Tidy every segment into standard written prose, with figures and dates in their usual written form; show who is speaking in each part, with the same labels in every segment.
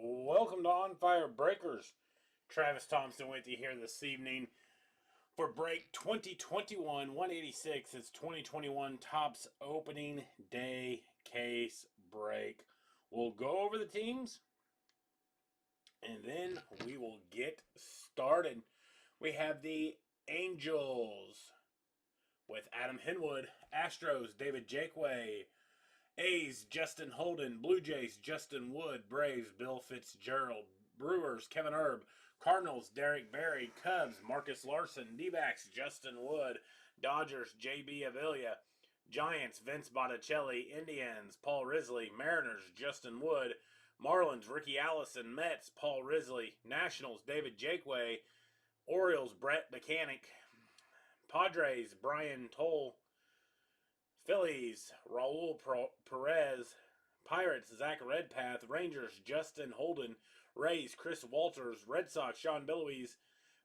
Speaker 1: Welcome to On Fire Breakers. Travis Thompson with you here this evening for break 2021 186. It's 2021 Topps opening day case break. We'll go over the teams and then we will get started. We have the Angels with Adam Henwood, Astros, David Jakeway, A's, Justin Holden, Blue Jays, Justin Wood, Braves, Bill Fitzgerald, Brewers, Kevin Erb, Cardinals, Derek Berry, Cubs, Marcus Larson, D-backs, Justin Wood, Dodgers, J.B. Avila, Giants, Vince Botticelli, Indians, Paul Risley, Mariners, Justin Wood, Marlins, Ricky Allison, Mets, Paul Risley, Nationals, David Jakeway, Orioles, Brett Mechanic, Padres, Brian Toll, Phillies, Raul Perez, Pirates, Zach Redpath, Rangers, Justin Holden, Rays, Chris Walters, Red Sox, Sean Belois,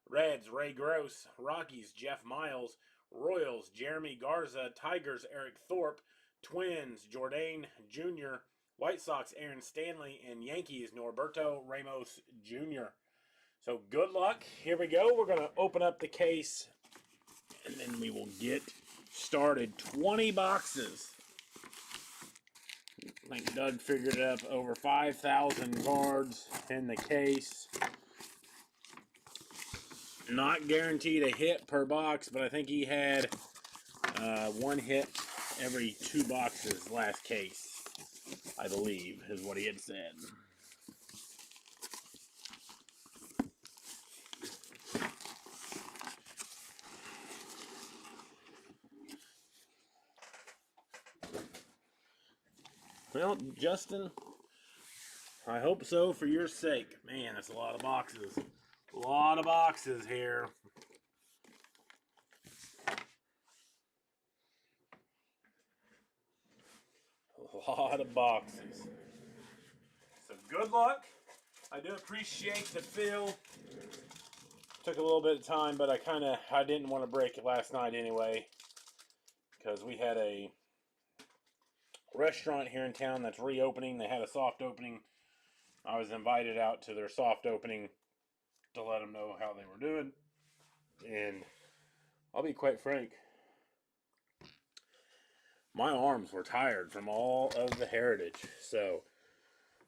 Speaker 1: Reds, Ray Gross, Rockies, Jeff Miles, Royals, Jeremy Garza, Tigers, Eric Thorpe, Twins, Jordan Jr., White Sox, Aaron Stanley, and Yankees, Norberto Ramos Jr. So good luck. Here we go. We're going to open up the case, and then we will get started. 20 boxes. I think Doug figured it up. Over 5,000 cards in the case. Not guaranteed a hit per box, but I think he had one hit every 2 boxes last case, I believe, is what he had said. Well, Justin, I hope so for your sake. Man, that's a lot of boxes. A lot of boxes here. A lot of boxes. So good luck. I do appreciate the fill. Took a little bit of time, but I didn't want to break it last night anyway, because we had a restaurant here in town that's reopening. They had a soft opening. I was invited out to their soft opening to let them know how they were doing. And I'll be quite frank, my arms were tired from all of the heritage. So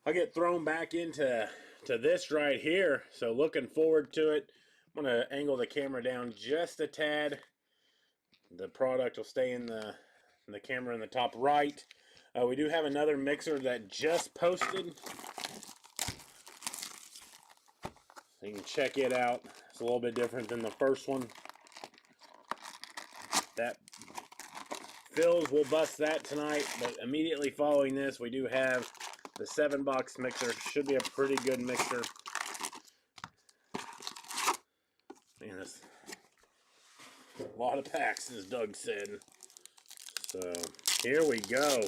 Speaker 1: I get thrown back into this right here. So looking forward to it. I'm going to angle the camera down just a tad. The product will stay in the camera in the top right. We do have another mixer that just posted, so you can check it out. It's a little bit different than the first one. That fills, we'll bust that tonight, but immediately following this, we do have the 7-box mixer. Should be a pretty good mixer. Man, that's a lot of packs, as Doug said. So here we go.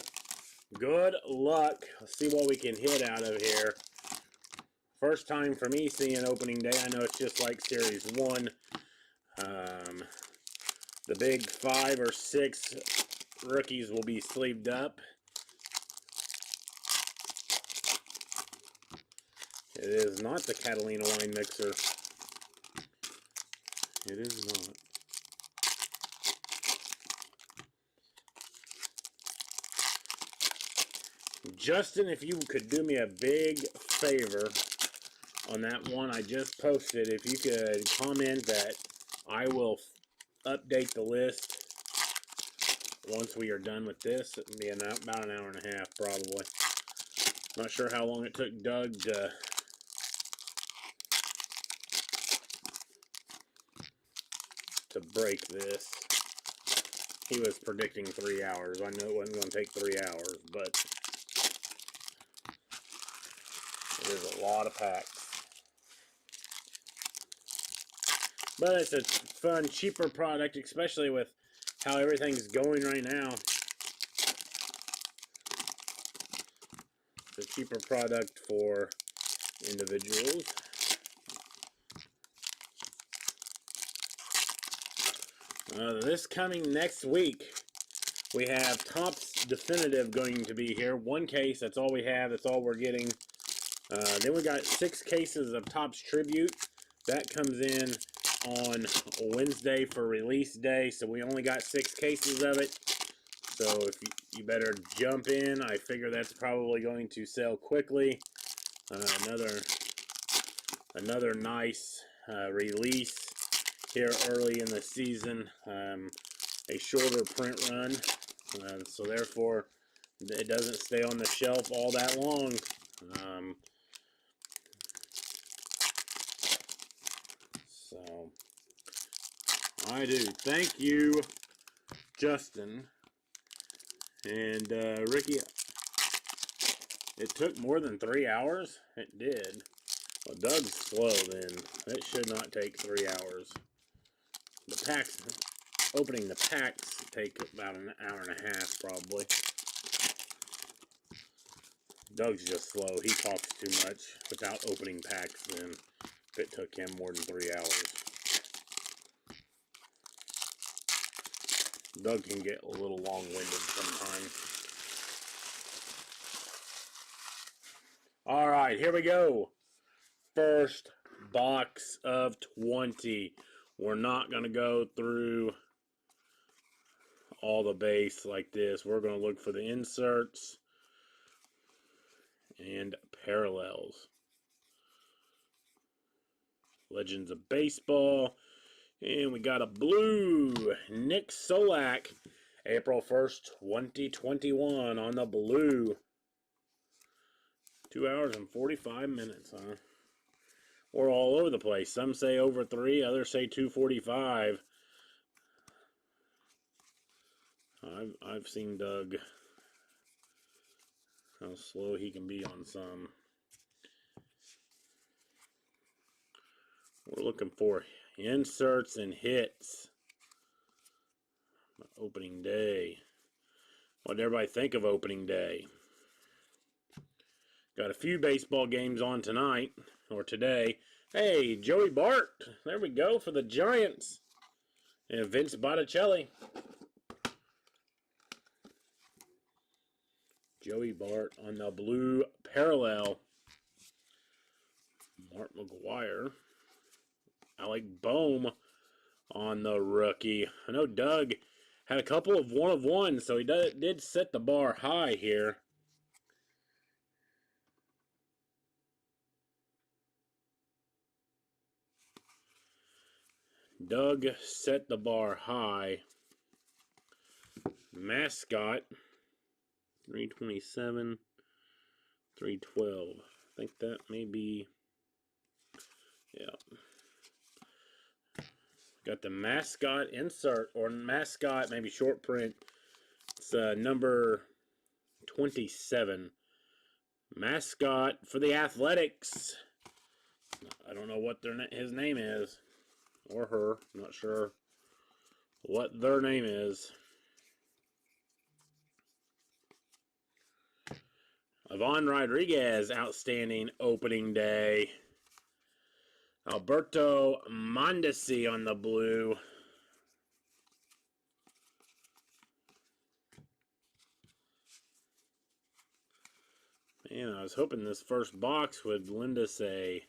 Speaker 1: Good luck. Let's see what we can hit out of here. First time for me seeing opening day. I know it's just like Series 1. The big 5 or 6 rookies will be sleeved up. It is not the Catalina wine mixer. It is not. Justin, if you could do me a big favor on that one I just posted, if you could comment that I will update the list once we are done with this. It'll be about an hour and a half, probably. Not sure how long it took Doug to break this. He was predicting 3 hours. I know it wasn't going to take 3 hours, but it is a lot of packs. But it's a fun, cheaper product, especially with how everything's going right now. It's a cheaper product for individuals. This coming next week, we have Topps Definitive going to be here. One case, that's all we have, that's all we're getting. Then we got 6 cases of Topps Tribute. That comes in on Wednesday for release day, so we only got 6 cases of it. So if you better jump in. I figure that's probably going to sell quickly. Another nice release here early in the season. A shorter print run, so therefore it doesn't stay on the shelf all that long. So I do. Thank you, Justin. And Ricky, it took more than 3 hours? It did. Well, Doug's slow then. It should not take 3 hours. The packs, opening the packs take about an hour and a half probably. Doug's just slow. He talks too much without opening packs then if it took him more than 3 hours. Doug can get a little long-winded sometimes. All right, here we go. First box of 20. We're not going to go through all the base like this. We're going to look for the inserts and parallels. Legends of Baseball. And we got a blue Nick Solak, April 1st, 2021 on the blue. 2 hours and 45 minutes, huh? We're all over the place. Some say over 3, others say 2:45. I've seen Doug, how slow he can be on some. We're looking for inserts and hits. Opening day. What did everybody think of opening day? Got a few baseball games on tonight, or today. Hey, Joey Bart. There we go for the Giants. And Vince Botticelli. Joey Bart on the blue parallel. Mark McGwire. Alec Bohm on the rookie. I know Doug had a couple of 1-of-1, so he did set the bar high here. Doug set the bar high. Mascot, 327, 312. I think that may be, yeah. Got the mascot insert, or mascot, maybe short print. It's number 27. Mascot for the Athletics. I don't know what his name is. Or her. I'm not sure what their name is. Ivan Rodriguez, outstanding opening day. Alberto Mondesi on the blue. Man, I was hoping this first box would lend us a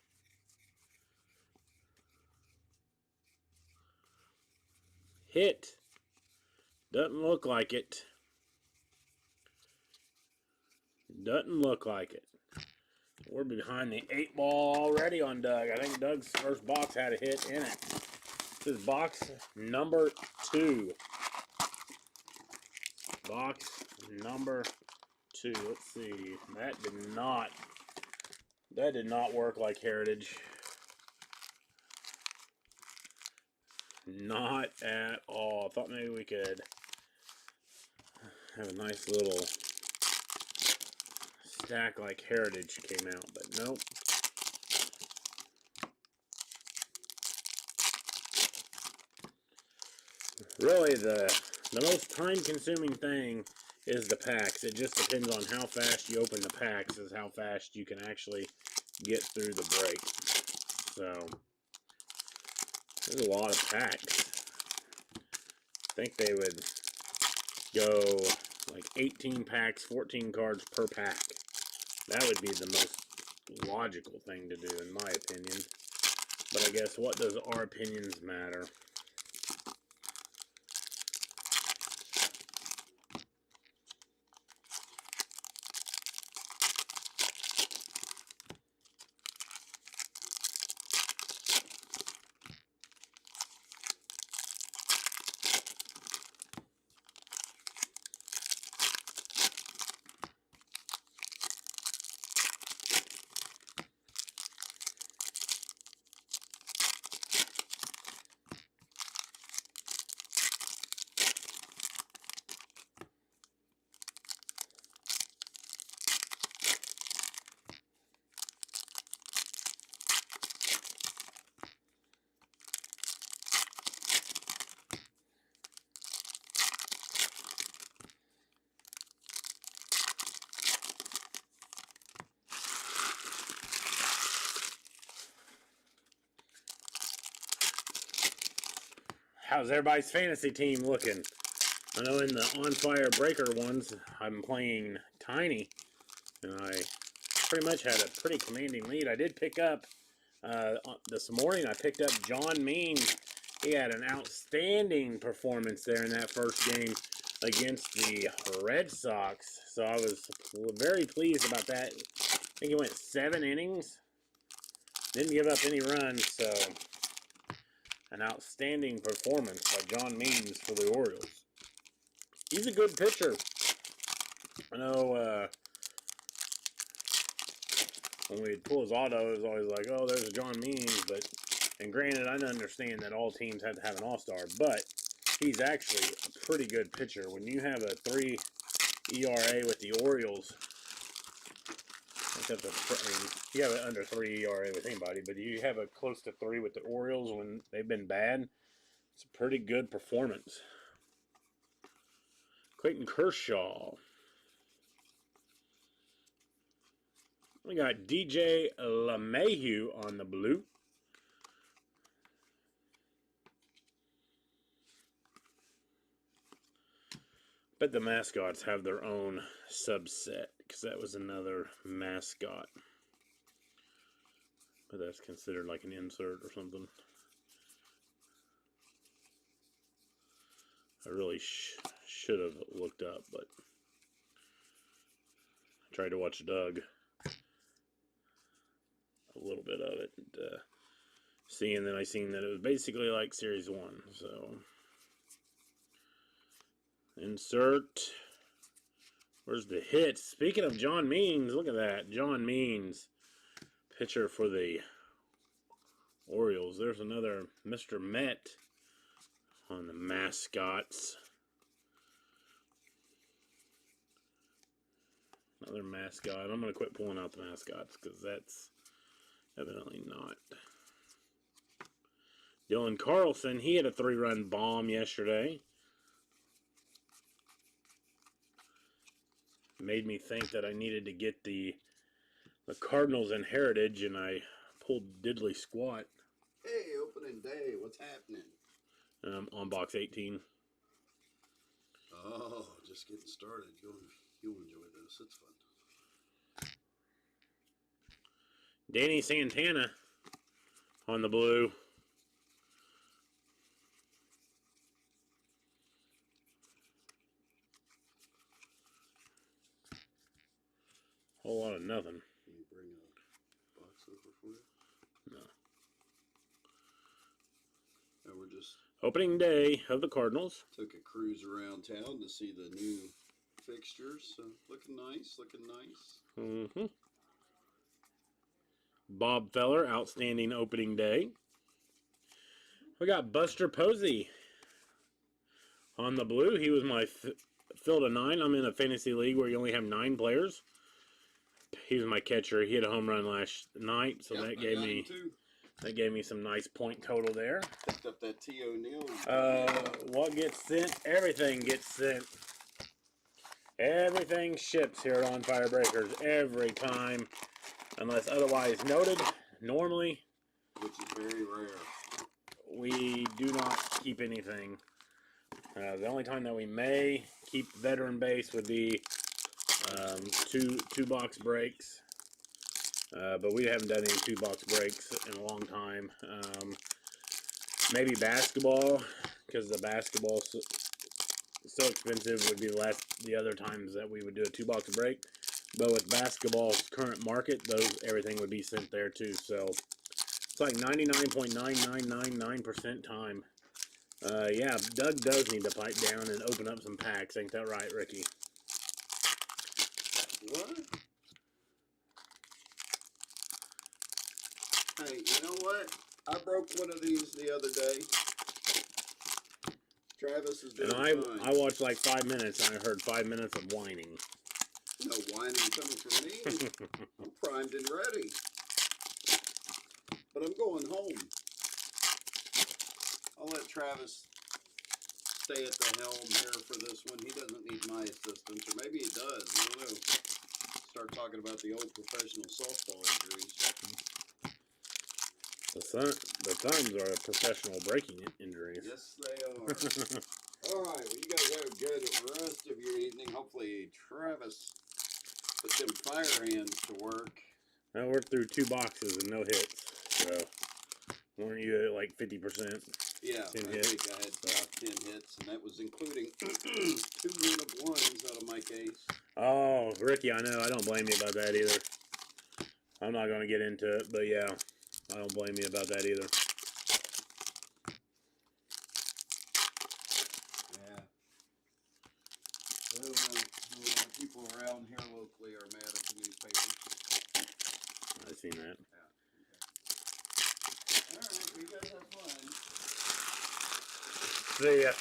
Speaker 1: hit. Doesn't look like it. Doesn't look like it. We're behind the 8 ball already on Doug. I think Doug's first box had a hit in it. This is box number 2. Box number 2. Let's see. That did not work like Heritage. Not at all. I thought maybe we could have a nice little stack like Heritage came out, but nope. Really, the most time-consuming thing is the packs. It just depends on how fast you open the packs is how fast you can actually get through the break. So, there's a lot of packs. I think they would go like 18 packs, 14 cards per pack. That would be the most logical thing to do, in my opinion. But I guess, what does our opinions matter? How's everybody's fantasy team looking? I know in the On Fire Breaker ones, I'm playing Tiny, and I pretty much had a pretty commanding lead. I did pick up, this morning, I picked up John Means. He had an outstanding performance there in that first game against the Red Sox, so I was very pleased about that. I think he went 7 innings, didn't give up any runs, so an outstanding performance by John Means for the Orioles. He's a good pitcher. I know when we pull his auto, it was always like, oh, there's a John Means. But, and granted, I understand that all teams have to have an all-star, but he's actually a pretty good pitcher. When you have a 3 ERA with the Orioles, except you have an under 3 ERA with anybody, but you have a close to 3 with the Orioles when they've been bad. It's a pretty good performance. Clayton Kershaw. We got DJ LeMahieu on the blue. Bet the mascots have their own subset, because that was another mascot. But that's considered like an insert or something. I really should have looked up, but I tried to watch Doug. A little bit of it. And then I seen that it was basically like Series 1. So, insert. Where's the hit? Speaking of John Means, look at that. John Means, pitcher for the Orioles. There's another Mr. Met on the mascots. Another mascot. I'm going to quit pulling out the mascots because that's evidently not. Dylan Carlson, he had a 3-run bomb yesterday. Made me think that I needed to get the Cardinals in Heritage, and I pulled Diddley Squat.
Speaker 2: Hey, opening day, what's happening?
Speaker 1: On box 18.
Speaker 2: Oh, just getting started. You'll enjoy this. It's fun.
Speaker 1: Danny Santana on the blue. Whole lot of nothing.
Speaker 2: Can you bring a box over for you?
Speaker 1: No.
Speaker 2: No, we're just
Speaker 1: opening day of the Cardinals.
Speaker 2: Took a cruise around town to see the new fixtures. So looking nice, looking nice.
Speaker 1: Mm-hmm. Bob Feller, outstanding opening day. We got Buster Posey on the blue. He was my fill to 9. I'm in a fantasy league where you only have 9 players. He was my catcher. He had a home run last night, so that gave me some nice point total there.
Speaker 2: Picked up that T. O'Neill.
Speaker 1: What gets sent? Everything gets sent. Everything ships here at On Fire Breakers every time, unless otherwise noted. Normally,
Speaker 2: which is very rare,
Speaker 1: we do not keep anything. The only time that we may keep veteran base would be two box breaks. But we haven't done any 2-box breaks in a long time. Maybe basketball, because the basketball so expensive would be less the other times that we would do a 2-box break. But with basketball's current market, everything would be sent there too. So it's like 99.9999% time. Yeah, Doug does need to pipe down and open up some packs. Ain't that right, Ricky?
Speaker 2: What? Hey, you know what? I broke one of these the other day. Travis is doing
Speaker 1: And
Speaker 2: fine.
Speaker 1: I watched like 5 minutes, and I heard 5 minutes of whining.
Speaker 2: No whining coming from me. I'm primed and ready. But I'm going home. I'll let Travis stay at the helm here for this one. He doesn't need my assistance, or maybe he does. I don't know. Start talking about the old professional softball injuries.
Speaker 1: The Suns are professional breaking injuries.
Speaker 2: Yes, they are. All right, well, you guys have a good rest of your evening. Hopefully, Travis put them fire hands to work.
Speaker 1: I worked through 2 boxes and no hits. So, weren't you at like 50%?
Speaker 2: Yeah, I
Speaker 1: 10 hits.
Speaker 2: think I had about 10 hits, and that was including 2 1-of-1s out of my case.
Speaker 1: Oh, Ricky, I know. I don't blame you about that either. I'm not going to get into it, but yeah, I don't blame you about that either.
Speaker 2: Yeah. Well, a lot of people around here locally are mad at the newspapers.
Speaker 1: I've seen that.
Speaker 2: Yeah. Okay. All right, well, you guys have fun.
Speaker 1: See ya.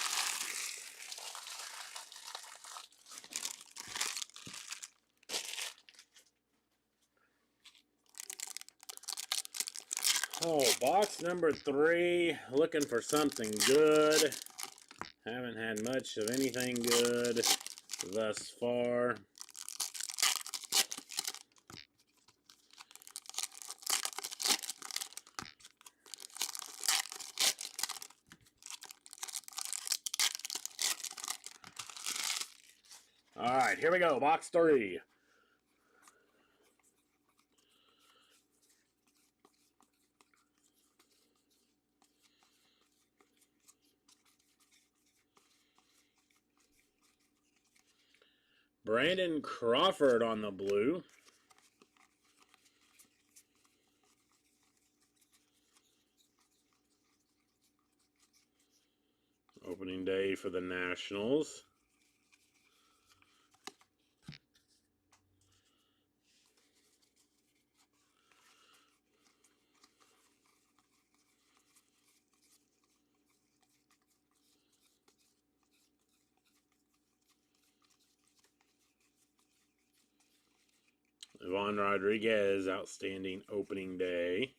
Speaker 1: Oh, box number 3. Looking for something good. Haven't had much of anything good thus far. All right, here we go. Box 3. Brandon Crawford on the blue. Opening day for the Nationals. Ivan Rodriguez, outstanding opening day.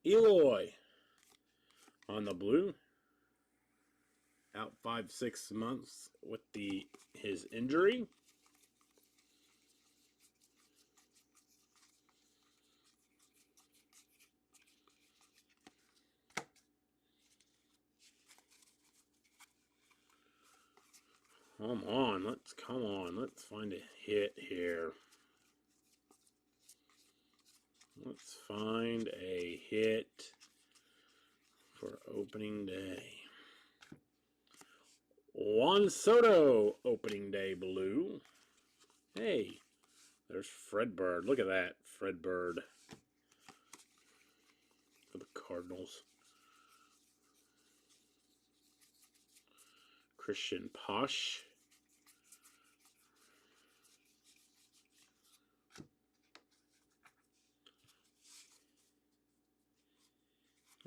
Speaker 1: Eloy on the blue. Out 5-6 months with his injury. Come on, let's find a hit here. Let's find a hit for opening day. Juan Soto, opening day blue. Hey, there's Fred Bird. Look at that, Fred Bird for the Cardinals. Christian Posh.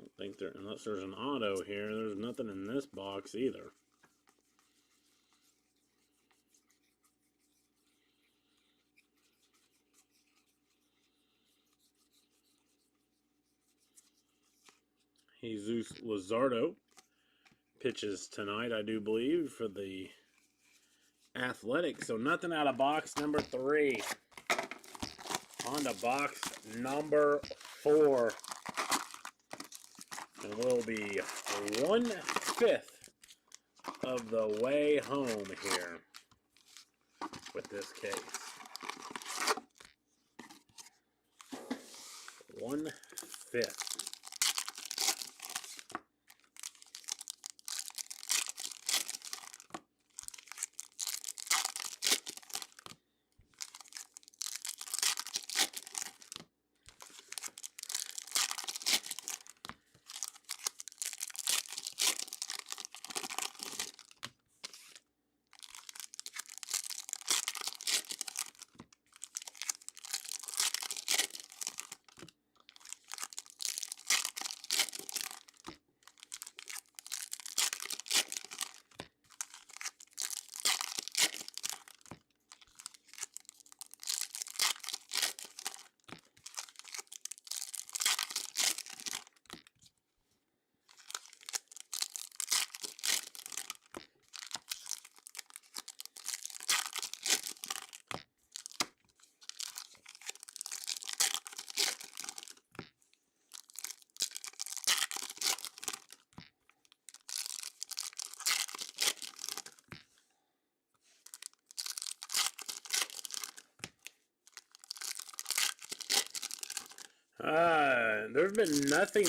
Speaker 1: I don't think unless there's an auto here, there's nothing in this box either. Jesus Luzardo pitches tonight, I do believe, for the Athletics. So nothing out of box number 3. On to box number 4. And we'll be 1/5 of the way home here with this case. 1/5. There's been nothing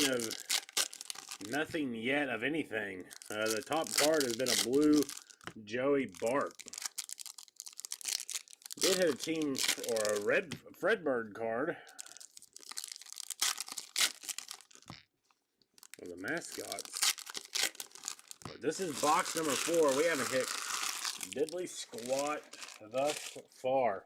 Speaker 1: yet of anything. The top card has been a blue Joey Bart. Did hit a team or a red Fredbird card of the mascots. But this is box number 4. We haven't hit diddly squat thus far.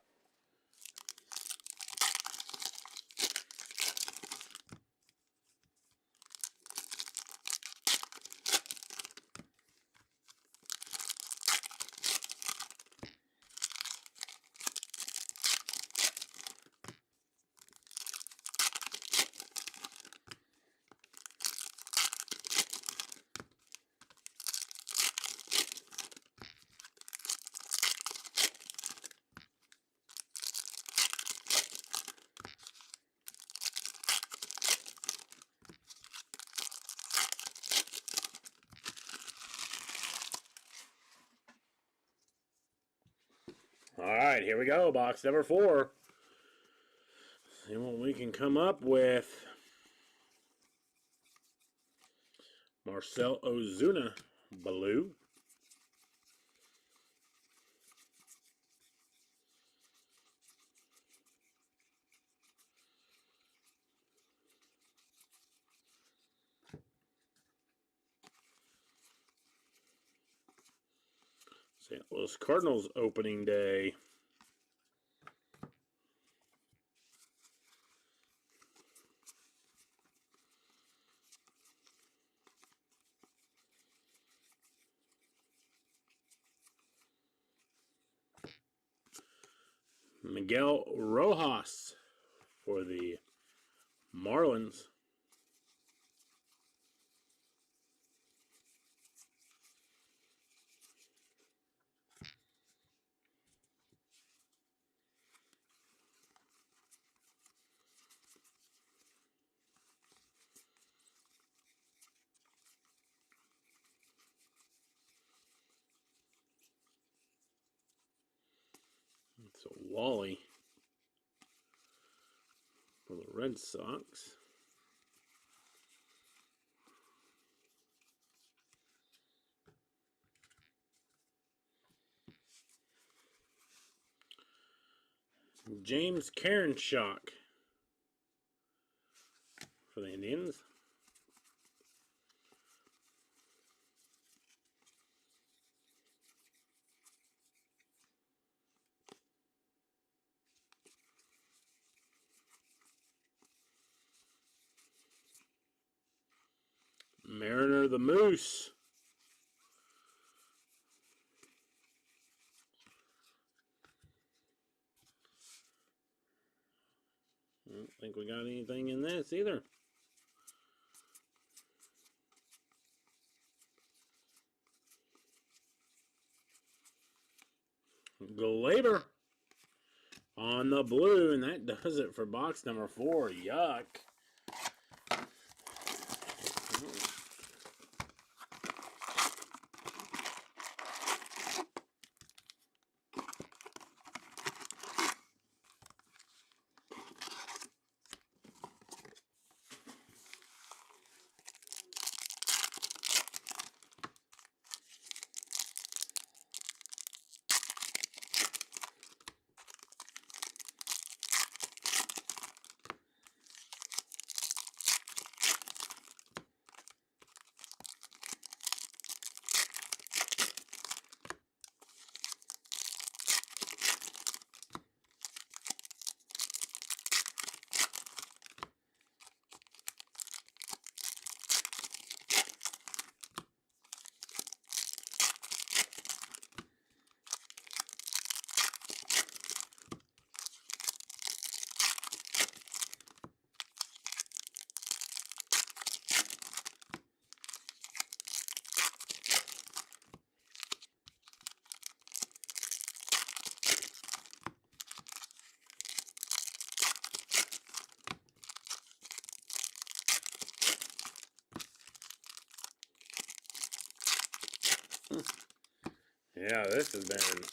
Speaker 1: All right, here we go. Box number 4. See what we can come up with. Marcell Ozuna, blue. St. Louis Cardinals opening day. Miguel Rojas for the Marlins. So Wally for the Red Sox. James Karinchak for the Indians. Mariner the Moose. I don't think we got anything in this either. Glaber on the blue, and that does it for box number 4. Yuck. Yeah, this has been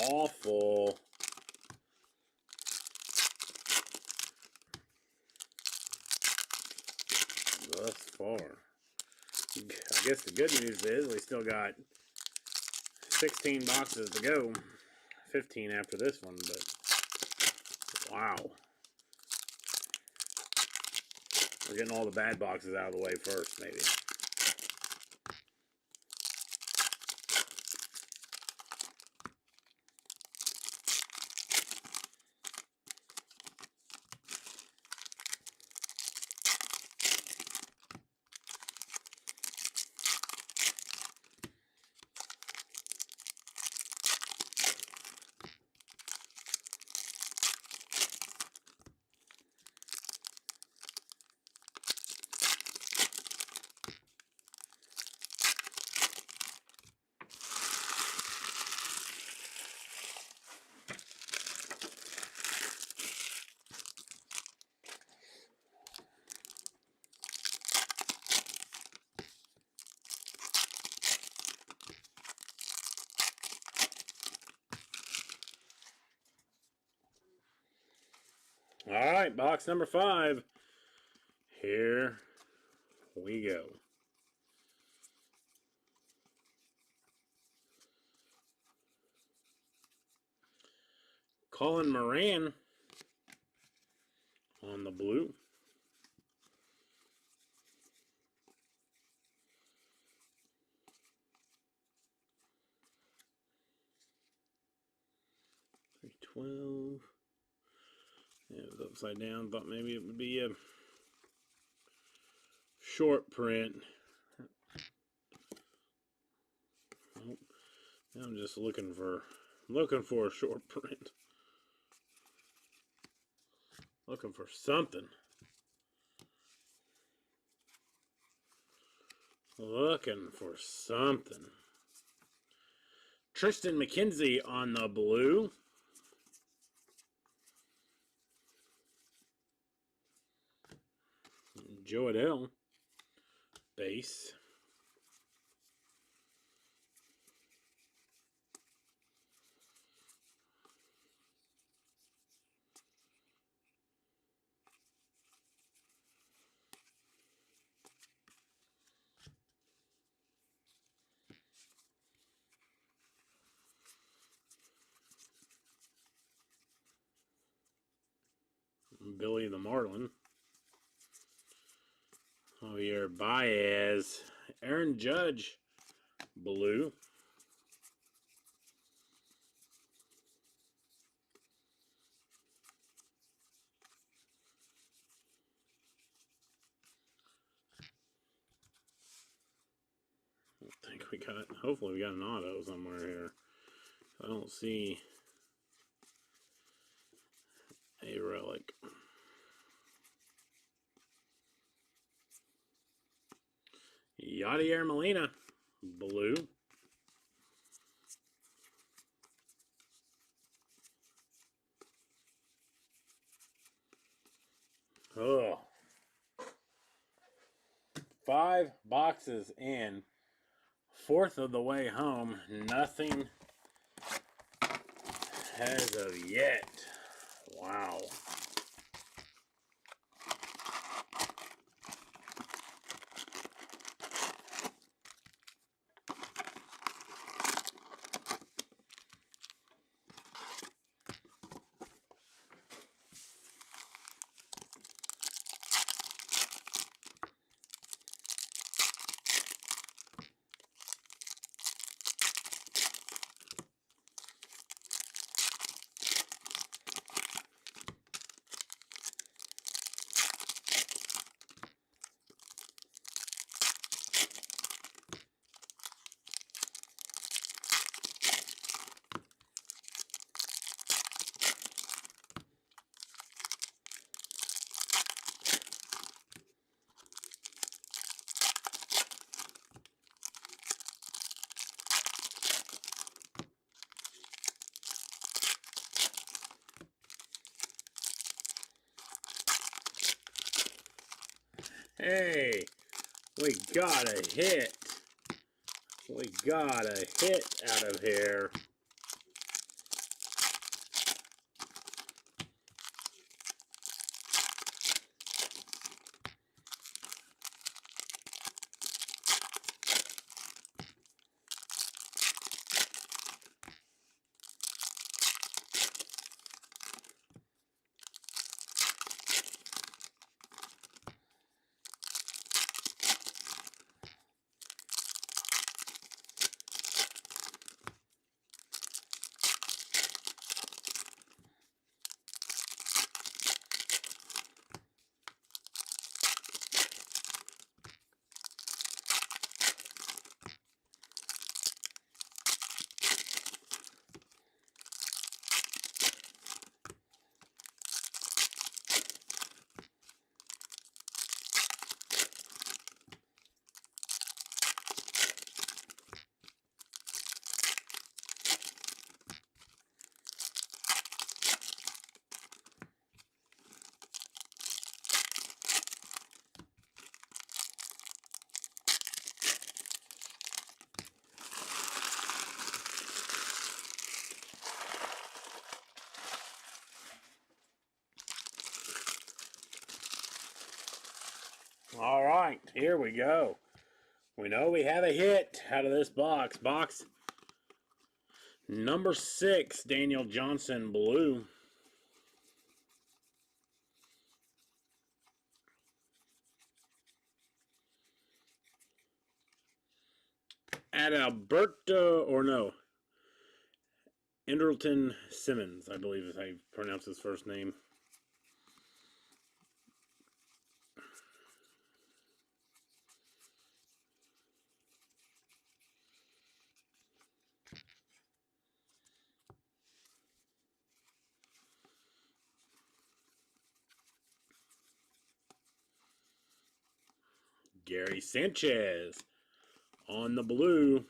Speaker 1: awful. Thus far. I guess the good news is we still got 16 boxes to go. 15 after this one, but wow. We're getting all the bad boxes out of the way first, maybe. All right, box number 5. Here we go. Colin Moran on the blue. $3.12. Yeah, it was upside down. Thought maybe it would be a short print. Nope. I'm just looking for a short print. Looking for something. Looking for something. Tristan McKenzie on the blue. Joe Adell, base. Billy the Marlin. Javier Baez. Aaron Judge, blue. I think we got, hopefully we got an auto somewhere here. I don't see a relic. Yadier Molina, blue. Oh. 5 boxes in. 4th of the way home. Nothing as of yet. Wow. Hey, we got a hit. We got a hit out of here. All right, here we go. We know we have a hit out of this box. Box number 6, Daniel Johnson blue. Andrelton Simmons, I believe is how you pronounce his first name. Gary Sanchez on the blue.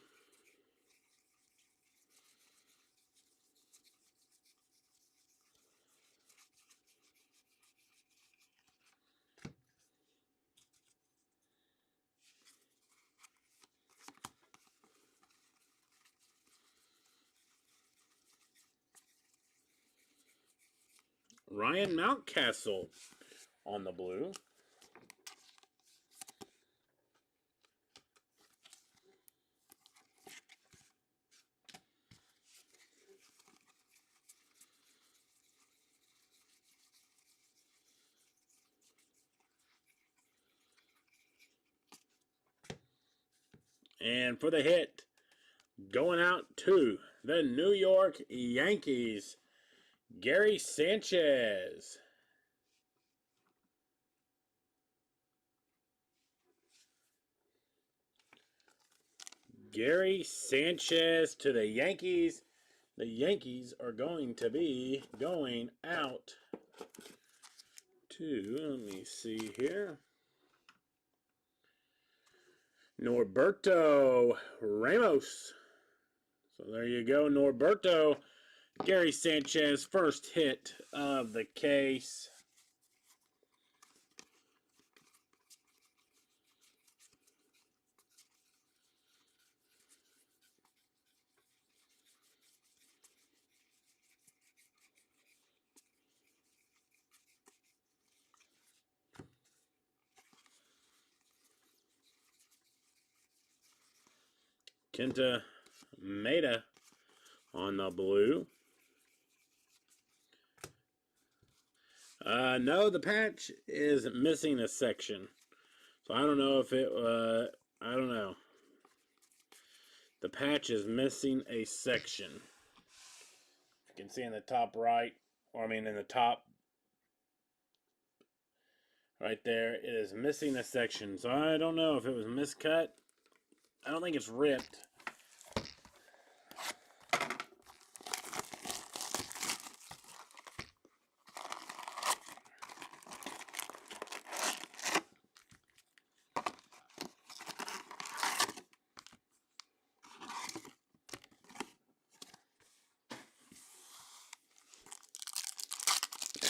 Speaker 1: Ryan Mountcastle on the blue. And for the hit, going out to the New York Yankees, Gary Sanchez. Gary Sanchez to the Yankees. The Yankees are going to be going out to, let me see here, Norberto Ramos. So there you go, Norberto. Gary Sanchez, first hit of the case. Kenta Maeda on the blue. No, the patch is missing a section. So I don't know if it, I don't know. The patch is missing a section. You can see in the top right, or I mean in the top right there, it is missing a section. So I don't know if it was miscut. I don't think it's ripped.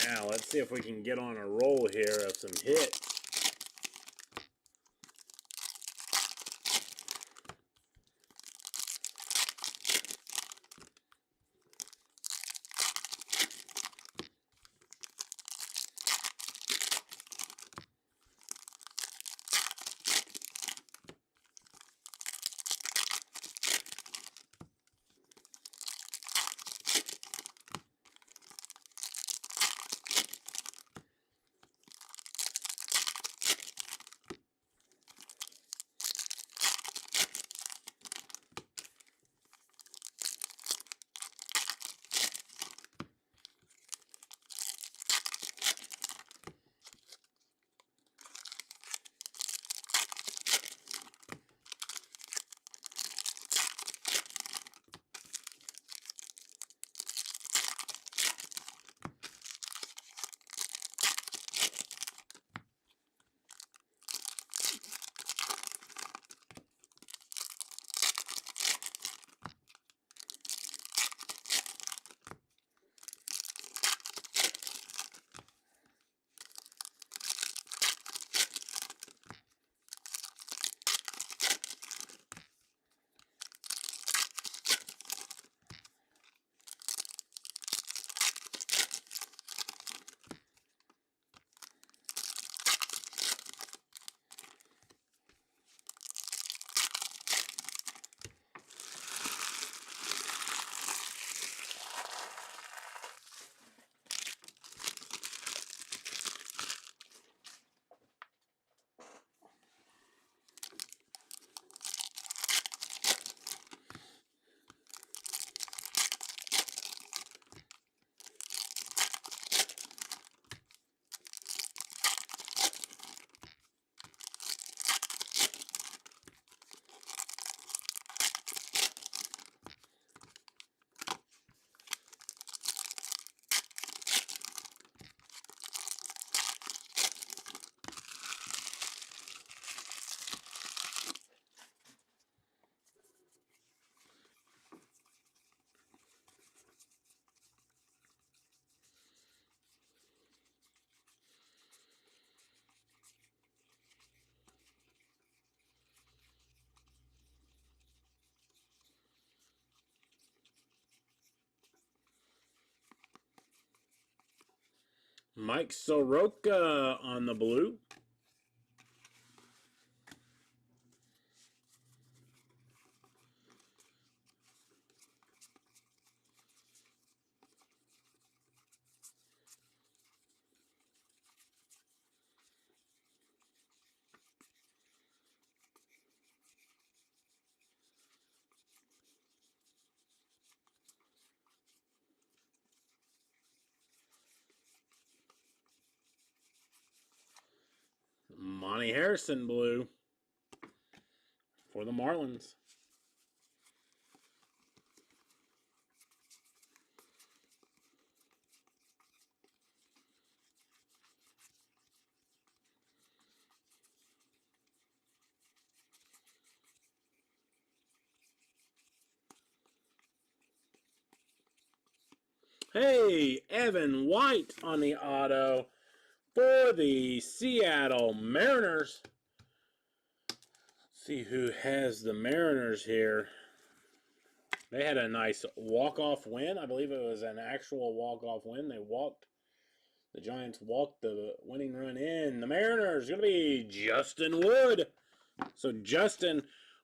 Speaker 1: Now, let's see if we can get on a roll here of some hits. Mike Soroka on the blue. Monty Harrison blue for the Marlins. Hey, Evan White on the auto for the Seattle Mariners. See who has the Mariners here. They had a nice walk-off win. I believe it was an actual walk-off win. The Giants walked the winning run in. The Mariners going to be Justin Wood. So Justin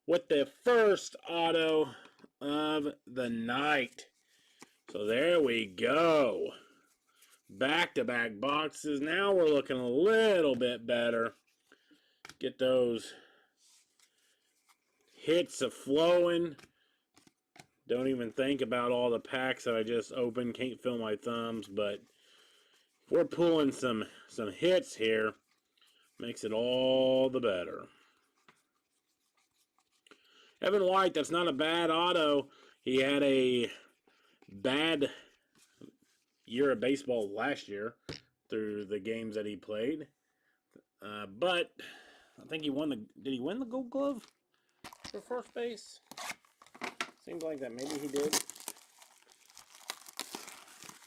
Speaker 1: with the first auto of the night. So there we go. Back-to-back boxes. Now we're looking a little bit better. Get those hits flowing. Don't even think about all the packs that I just opened. Can't feel my thumbs, but if we're pulling some hits here, makes it all the better. Evan White, that's not a bad auto. He had a bad year of baseball last year through the games that he played. But I think he won the... Did he win the Gold Glove for first base? Seems like that maybe he did.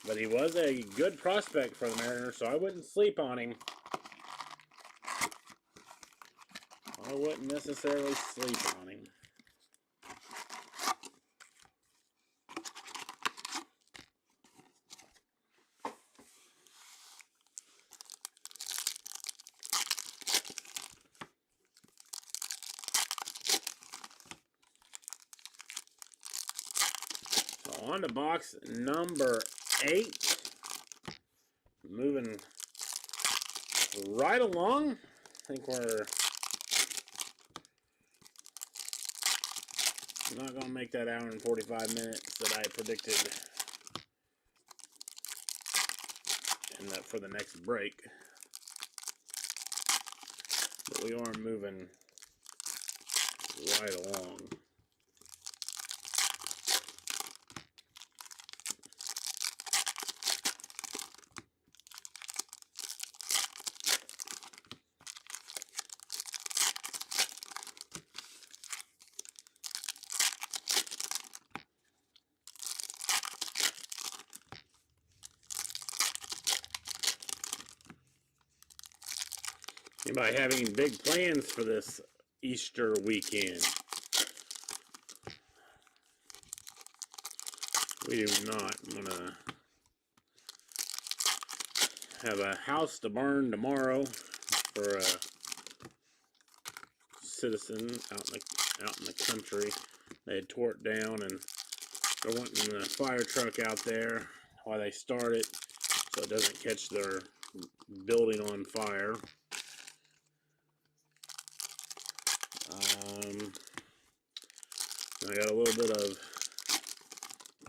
Speaker 1: But he was a good prospect for the Mariners, so I wouldn't sleep on him. I wouldn't necessarily sleep on him. So on to box number 8. Moving right along. I think we're not going to make that hour and 45 minutes that I predicted for the next break. But we are moving right along. Anybody having big plans for this Easter weekend? We do not want to have a house to burn tomorrow for a citizen out in the country. They had tore it down, and they're wanting the fire truck out there while they start it so it doesn't catch their building on fire. I got a little bit of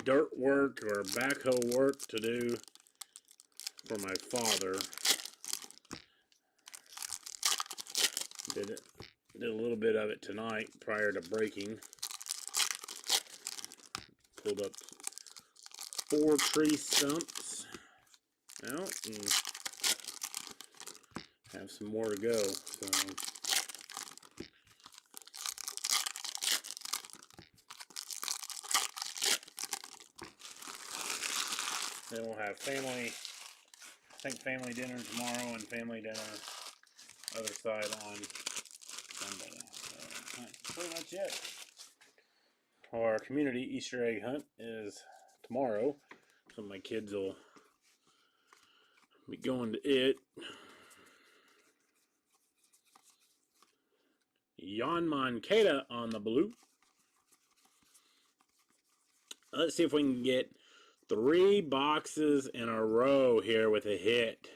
Speaker 1: dirt work or backhoe work to do for my father. Did a little bit of it tonight prior to breaking. Pulled up 4 tree stumps out and have some more to go. So then we'll have family dinner tomorrow and family dinner other side on Sunday. So that's pretty much it. Our community Easter egg hunt is tomorrow. So my kids will We going to it. Jan Moncada on the blue. Let's see if we can get 3 boxes in a row here with a hit.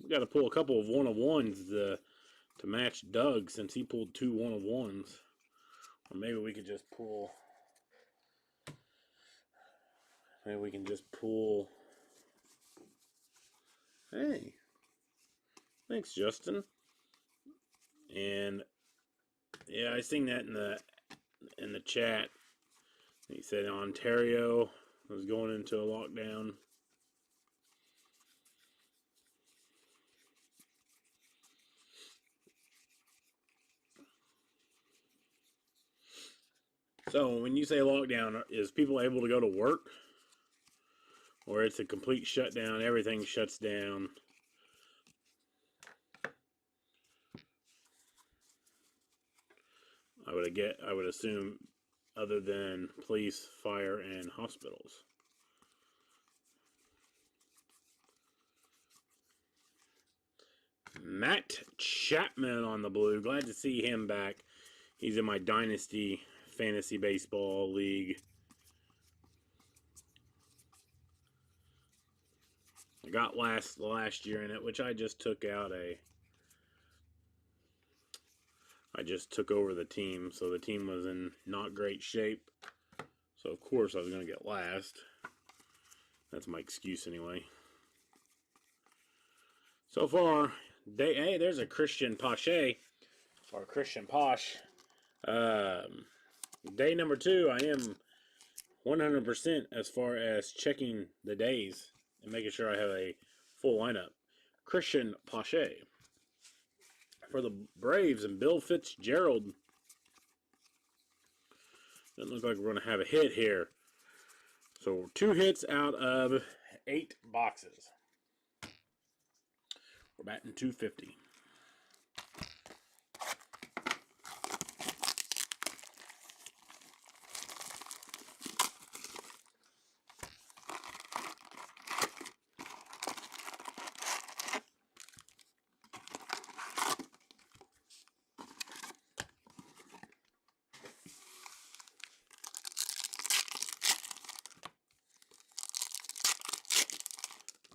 Speaker 1: We got to pull a couple of 1-of-1s to match Doug, since he pulled 2 1-of-1s. Or maybe we could just pull. Maybe we can just pull. Hey. Thanks, Justin. And yeah, I seen that in the chat. He said Ontario was going into a lockdown. So when you say lockdown, is people able to go to work? Or it's a complete shutdown, everything shuts down? I would assume, other than police, fire, and hospitals. Matt Chapman on the blue. Glad to see him back. He's in my Dynasty Fantasy Baseball League. I got last year in it, which I just took out I just took over the team, so the team was in not great shape. So of course I was going to get last. That's my excuse anyway. So far, hey, there's a Christian Pache, or Christian Posh. Day number 2, I am 100% as far as checking the days and making sure I have a full lineup. Christian Pache for the Braves, and Bill Fitzgerald. Doesn't look like we're going to have a hit here. So 2 hits out of 8 boxes. We're batting .250.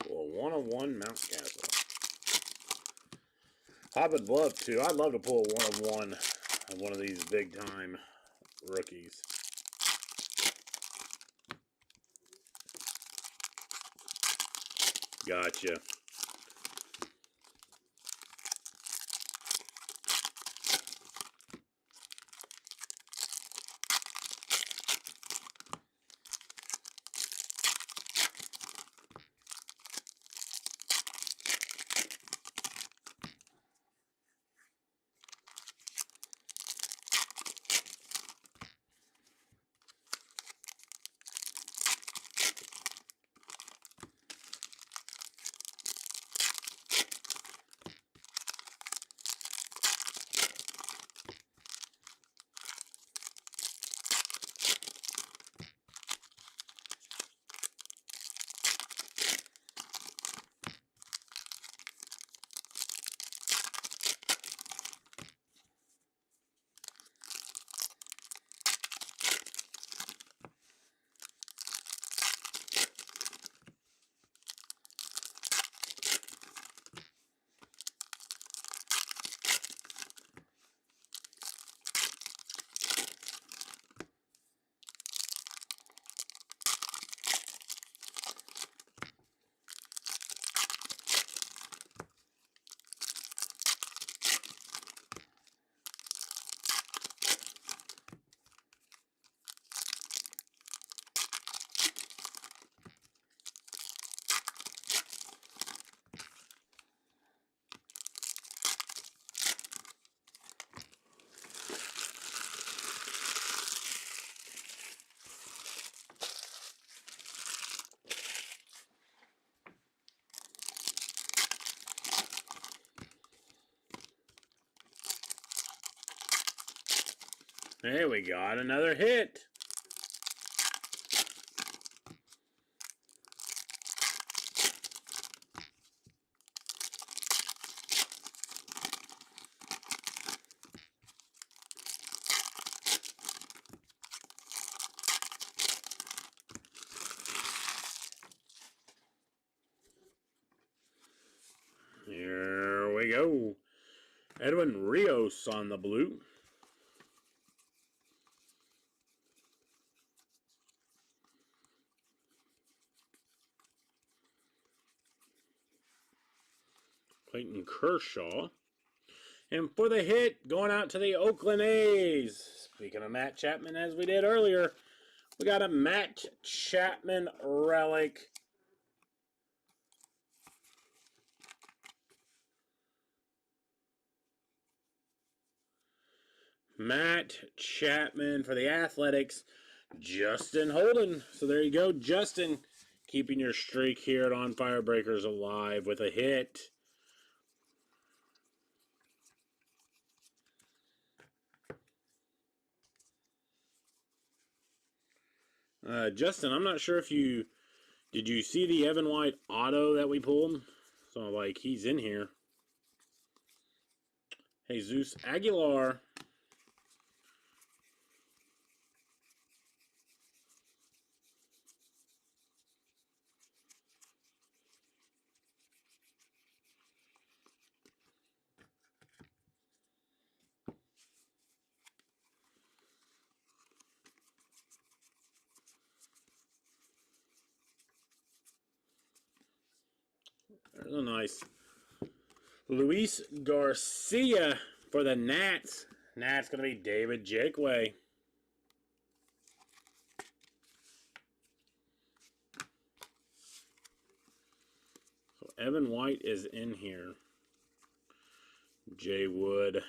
Speaker 1: Well, 1-of-1 Mountcastle. I would love to. I'd love to pull a 1-of-1 of one of these big time rookies. Gotcha. There we got another hit. Edwin Rios on the blue. Clayton Kershaw. And for the hit, going out to the Oakland A's. Speaking of Matt Chapman, as we did earlier, we got a Matt Chapman relic. Matt Chapman for the Athletics. Justin Holden. So there you go, Justin. Keeping your streak here at On Fire Breakers alive with a hit. Justin, I'm not sure if did you see the Evan White auto that we pulled? So, like, he's in here. Jesus Aguilar. There's a nice Luis Garcia for the Nats. Nats going to be David Jakeway. So Evan White is in here. Jay Wood.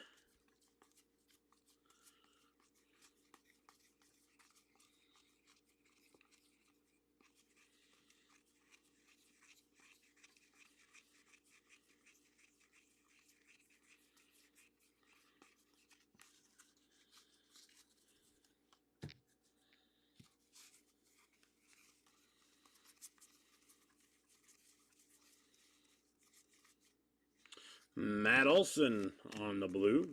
Speaker 1: Matt Olson on the blue.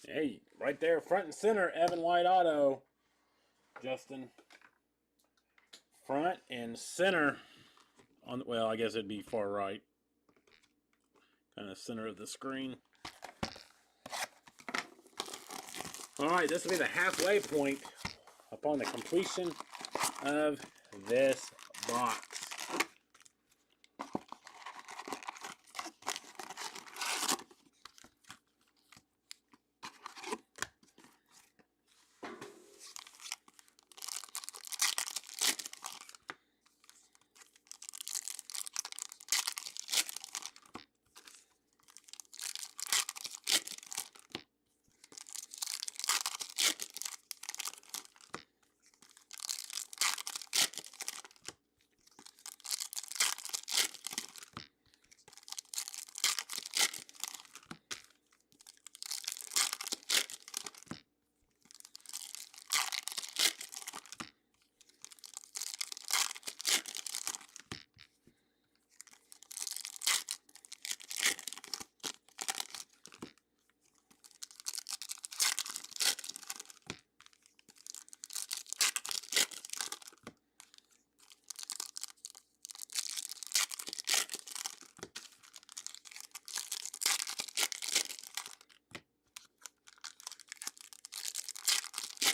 Speaker 1: Hey, right there, front and center, Evan White auto. Justin. Front and center. Well, I guess it'd be far right. Kind of center of the screen. All right, this will be the halfway point upon the completion of this box.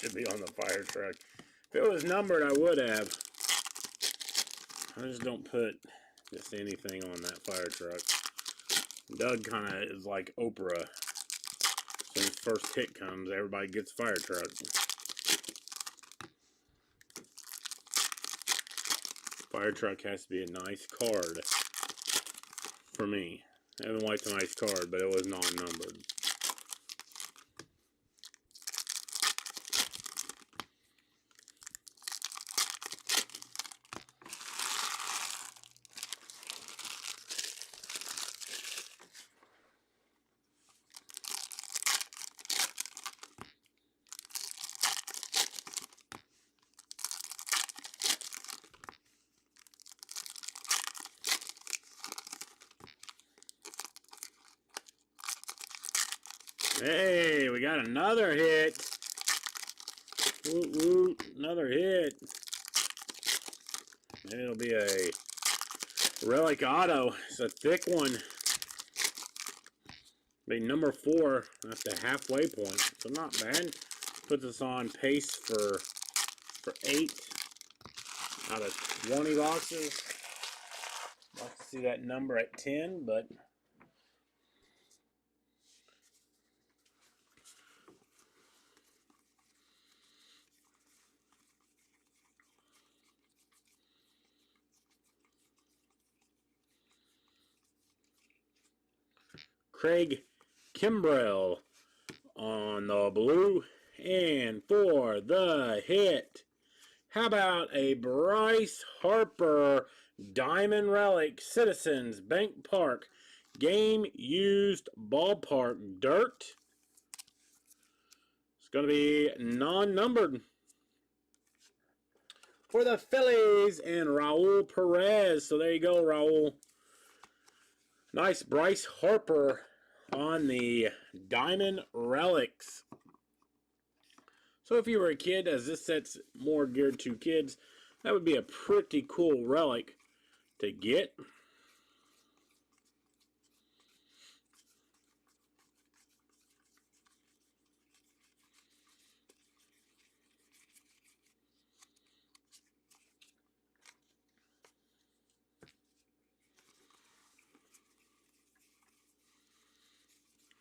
Speaker 1: Should be on the fire truck. If it was numbered, I would have. I just don't put just anything on that fire truck. Doug kind of is like Oprah. When his first hit comes, everybody gets a fire truck. Fire truck has to be a nice card for me. Evan White's a nice card, but it was non-numbered. Hey, we got another hit. Woot woot. Another hit. Maybe it'll be a relic auto. It's a thick one. Be number 4 at the halfway point. So not bad. Puts us on pace for 8 out of 20 boxes. I'd like to see that number at 10, but Craig Kimbrell on the blue. And for the hit, how about a Bryce Harper Diamond Relic Citizens Bank Park Game Used Ballpark Dirt? It's going to be non-numbered. For the Phillies and Raul Perez. So there you go, Raul. Nice Bryce Harper on the Diamond Relics. So if you were a kid, as this set's more geared to kids, that would be a pretty cool relic to get.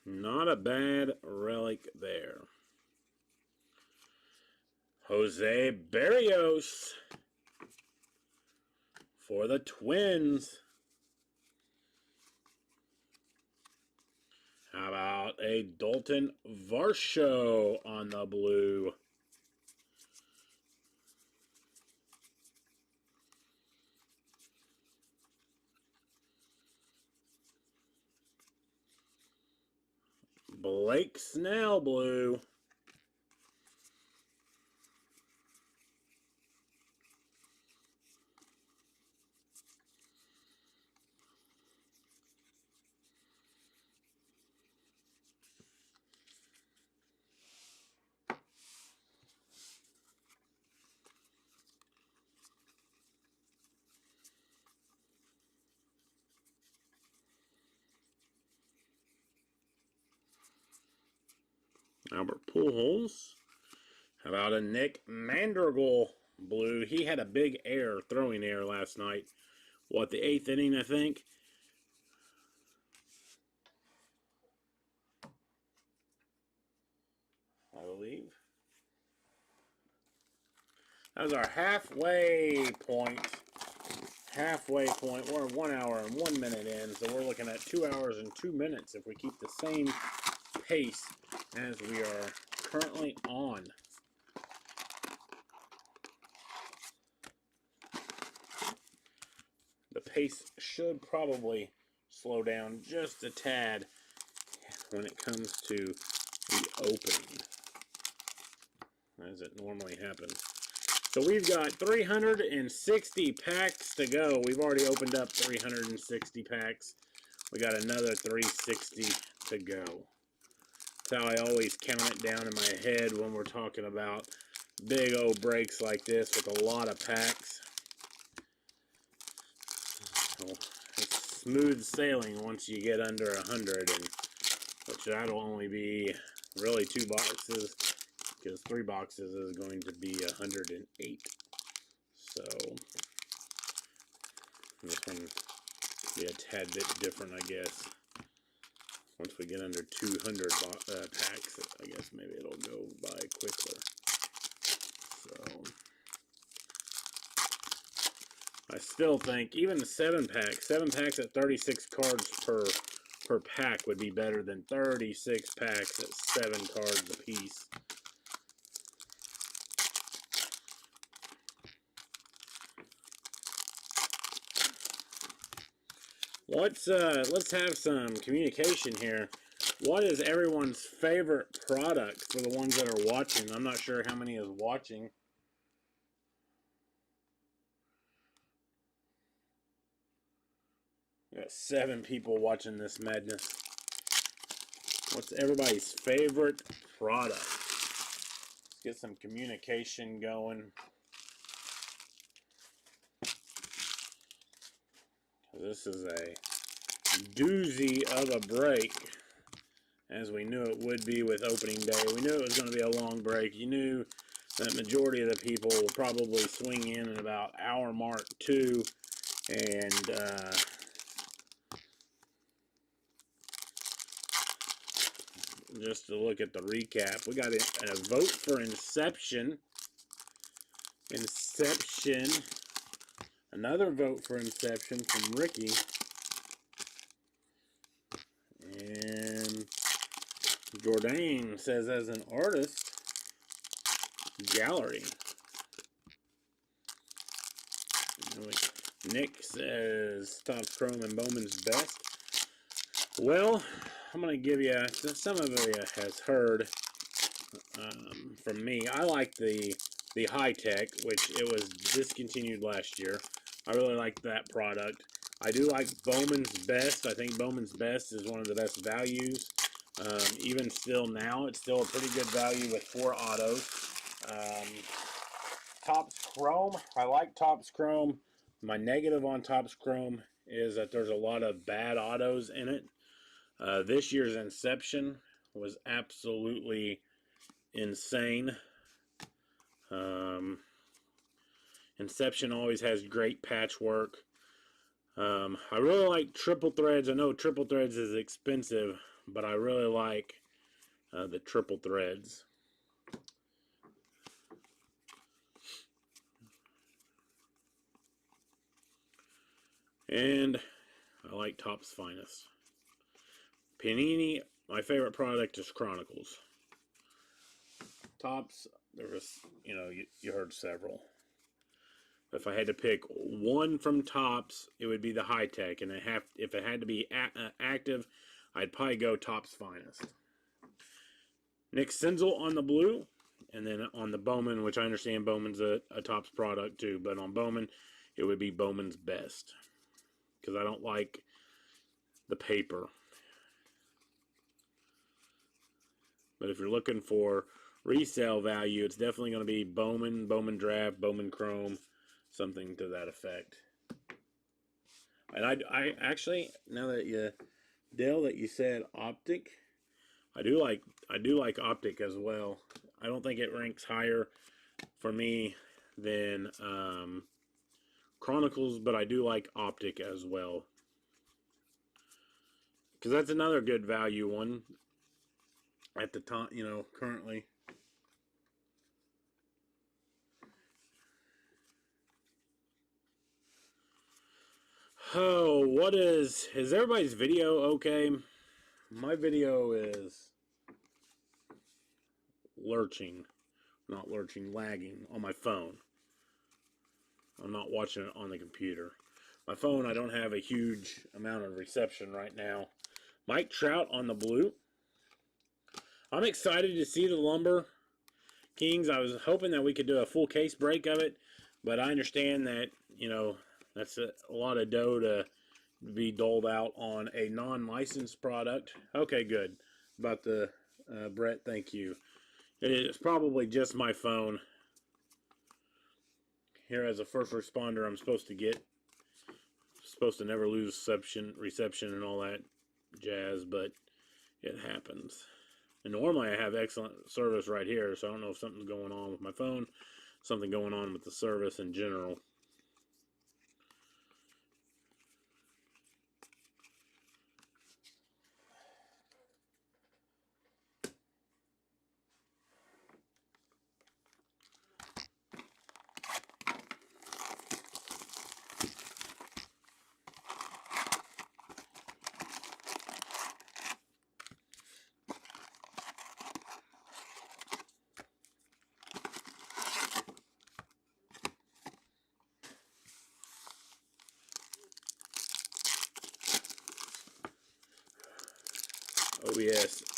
Speaker 1: Not a bad relic there. Jose Barrios for the Twins. How about a Dalton Varsho on the blue? Blake Snell blue. Albert Pujols. How about a Nick Mandergle blue? He had a big throwing error last night. What, the 8th inning, I think? I believe. That was our halfway point. Halfway point. We're 1 hour and 1 minute in, so we're looking at 2 hours and 2 minutes if we keep the same pace as we are currently on. The pace should probably slow down just a tad when it comes to the opening, as it normally happens. So we've got 360 packs to go. We've already opened up 360 packs. We got another 360 to go. That's how I always count it down in my head when we're talking about big old breaks like this with a lot of packs. So it's smooth sailing once you get under 100, and which that'll only be really 2 boxes, because 3 boxes is going to be 108. So this one will be a tad bit different, I guess. Once we get under 200 packs, I guess maybe it'll go by quicker. So I still think even the 7 packs at 36 cards per pack would be better than 36 packs at 7 cards apiece. Let's have some communication here. What is everyone's favorite product for the ones that are watching? I'm not sure how many is watching. We got 7 people watching this madness. What's everybody's favorite product? get some communication going. This is a doozy of a break, as we knew it would be with opening day. We knew it was going to be a long break. You knew that majority of the people will probably swing in at about hour mark 2, and just to look at the recap, we got a vote for Inception. Another vote for Inception from Ricky. And Jourdain says, as an artist, Gallery. Nick says, Topps Chrome and Bowman's Best. Well, I'm going to give you, some of you has heard from me. I like the High Tech, which it was discontinued last year. I really like that product. I do like Bowman's Best. I think Bowman's Best is one of the best values. Even still now, it's still a pretty good value with 4 autos. Topps Chrome, I like Topps Chrome. My negative on Topps Chrome is that there's a lot of bad autos in it. This year's Inception was absolutely insane. Inception always has great patchwork. I really like triple threads. I know triple threads is expensive, but I really like the triple threads. And I like Topps Finest. Panini, my favorite product is Chronicles. Topps, there was, you heard several. If I had to pick one from Topps, it would be the High Tech, and if it had to be active, I'd probably go Topps Finest. Nick Senzel on the blue, and then on the Bowman, which I understand Bowman's a Topps product too, but on Bowman, it would be Bowman's Best, because I don't like the paper. But if you're looking for resale value, it's definitely going to be Bowman, Bowman Draft, Bowman Chrome, something to that effect. And I actually, now that you said Optic, I do like Optic as well. I don't think it ranks higher for me than Chronicles, but I do like Optic as well, because that's another good value one at the time, currently. Oh, is everybody's video okay? My video is lagging on my phone. I'm not watching it on the computer. My phone, I don't have a huge amount of reception right now. Mike Trout on the blue. I'm excited to see the Lumber Kings. I was hoping that we could do a full case break of it, but I understand that, that's a lot of dough to be doled out on a non-licensed product. Okay, good. About the Brett, thank you. It is probably just my phone. Here as a first responder, I'm supposed to never lose reception and all that jazz, but it happens. And normally I have excellent service right here, so I don't know if something's going on with my phone, something going on with the service in general.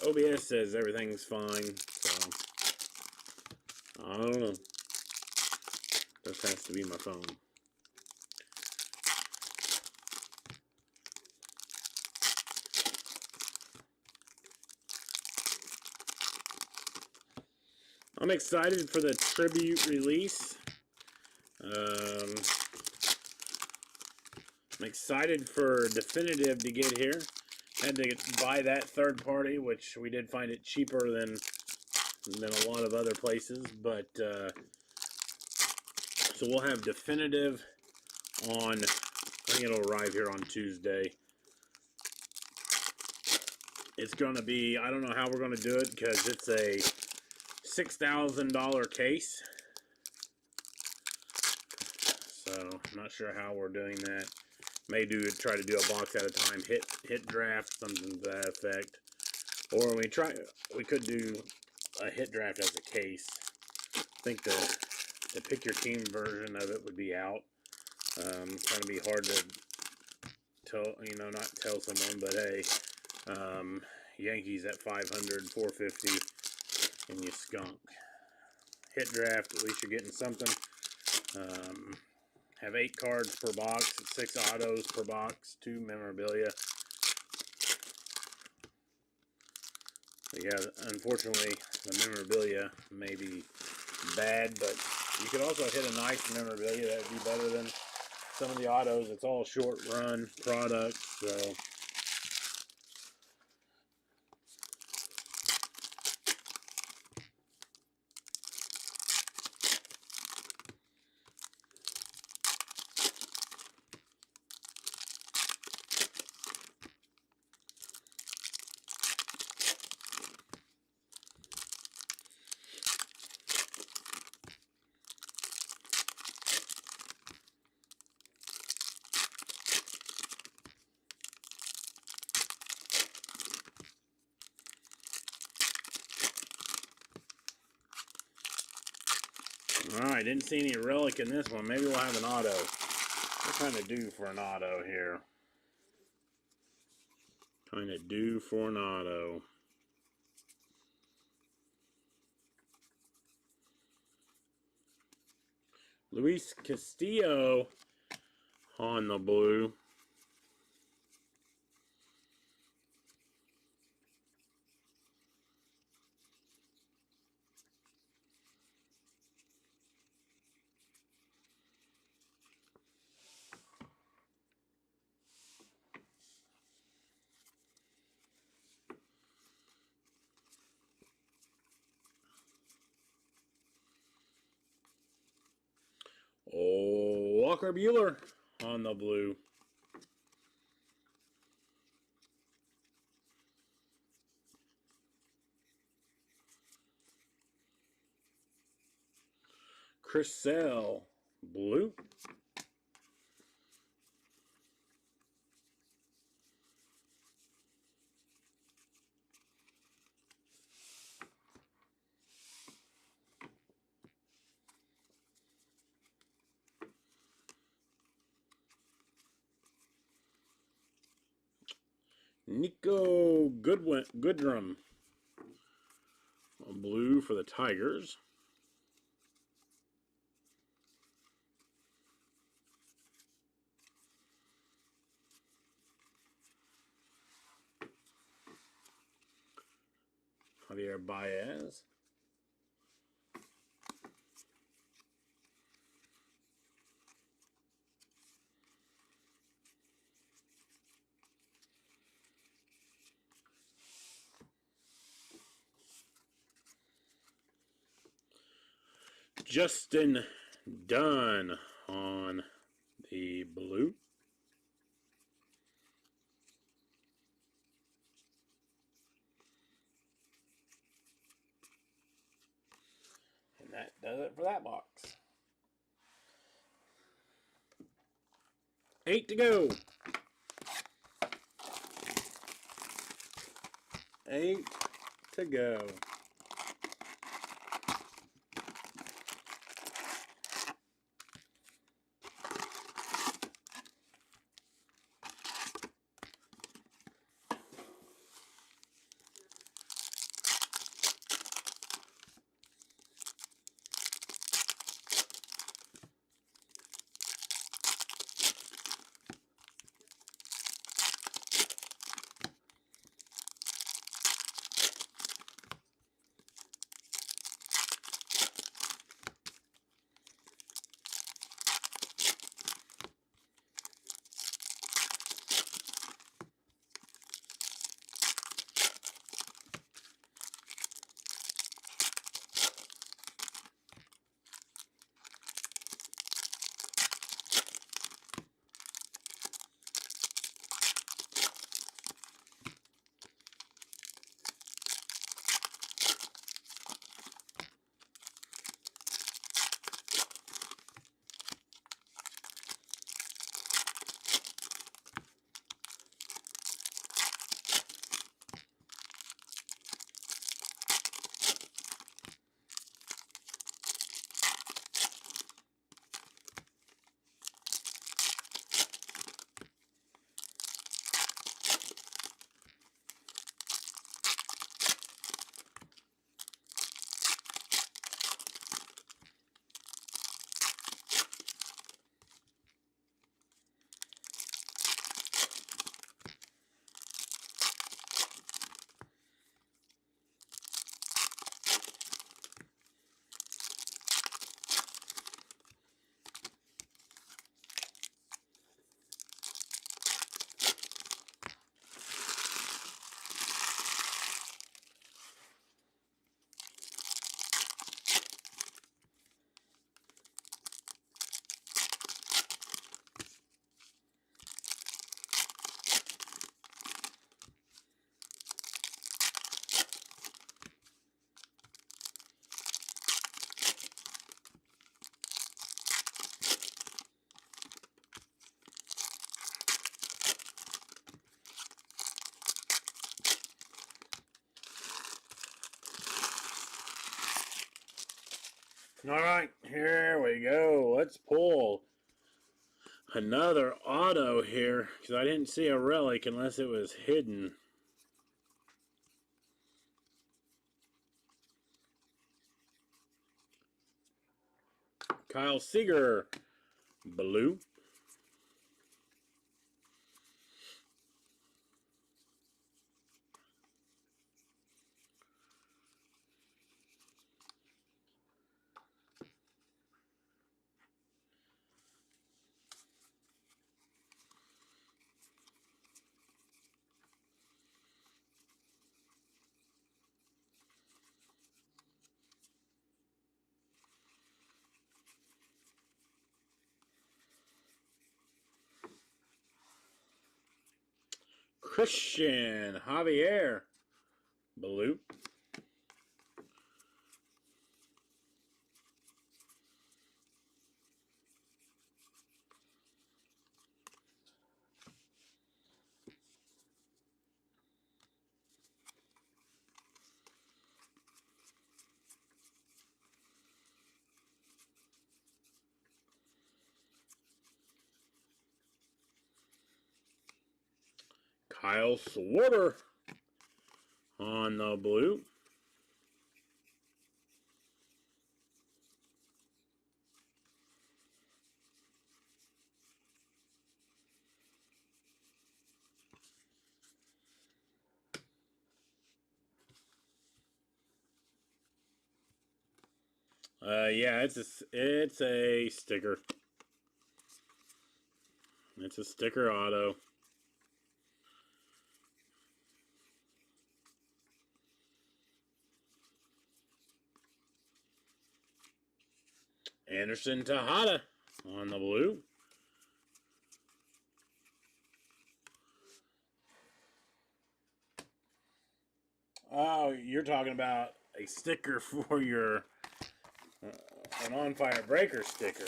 Speaker 1: OBS says everything's fine, so I don't know. This has to be my phone. I'm excited for the tribute release. I'm excited for Definitive to get here. Had to buy that third party, which we did find it cheaper than a lot of other places. But so we'll have Definitive on. I think it'll arrive here on Tuesday. It's going to be, I don't know how we're going to do it because it's a $6,000 case. So I'm not sure how we're doing that. May try to do a box at a time, hit draft, something to that effect. Or we could do a hit draft as a case. I think the pick your team version of it would be out. It's going to be hard to tell, not tell someone, but hey, Yankees at 500, 450, and you skunk. Hit draft, at least you're getting something. Have 8 cards per box, 6 autos per box, 2 memorabilia. Yeah, unfortunately, the memorabilia may be bad, but you could also hit a nice memorabilia that would be better than some of the autos. It's all short run products, so. Alright, didn't see any relic in this one. Maybe we'll have an auto. What kind of due for an auto here? Kind of due for an auto. Luis Castillo on the blue. Oh, Walker Buehler on the blue. Chris Sale, blue. Nico Goodrum, blue for the Tigers. Javier Baez. Justin Dunn on the blue. And that does it for that box. 8 to go. 8 to go. All right, here we go. Let's pull another auto here, because I didn't see a relic unless it was hidden. Kyle Seager, blue. Christian Javier, blue. Kyle Swarter on the blue. Yeah, it's a sticker. It's a sticker auto. Anderson Tejada on the blue. Oh, you're talking about a sticker for your an On Fire Breaker sticker.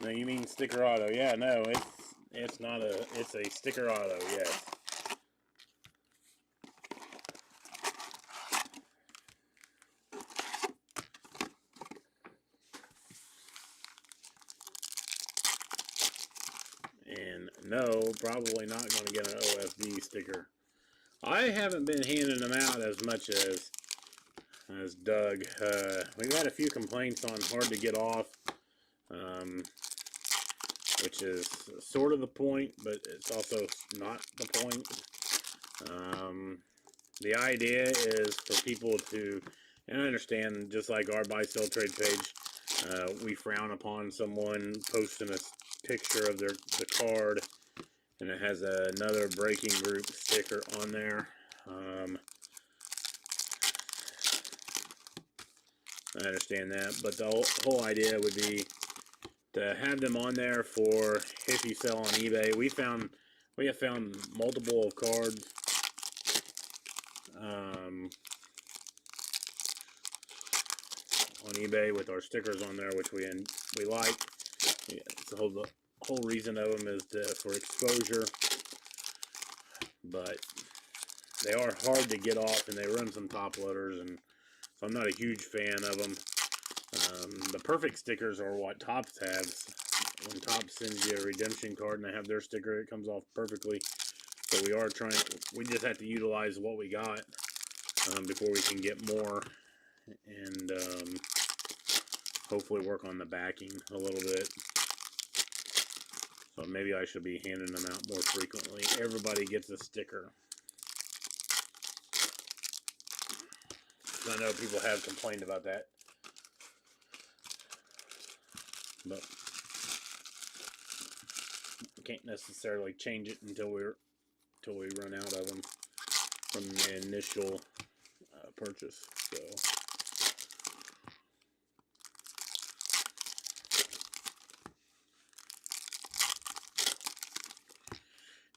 Speaker 1: No, you mean sticker auto? Yeah, no, it's not a. It's a sticker auto. Yes. And no, probably not going to get an OFD sticker. I haven't been handing them out as much as Doug. We've had a few complaints on hard to get off, which is sort of the point, but it's also not the point. The idea is for people to, and I understand, just like our buy sell trade page, we frown upon someone posting a picture of the card and it has another breaking group sticker on there. I understand that, but the whole idea would be to have them on there for if you sell on eBay. We have found multiple cards on eBay with our stickers on there, which we like. Yeah, the whole reason of them is for exposure, but they are hard to get off and they run some top loaders, and so I'm not a huge fan of them. The perfect stickers are what Topps has. When Topps sends you a redemption card and they have their sticker, it comes off perfectly. So we just have to utilize what we got before we can get more, and hopefully work on the backing a little bit. So maybe I should be handing them out more frequently. Everybody gets a sticker. I know people have complained about that, but we can't necessarily change it until we run out of them from the initial purchase. So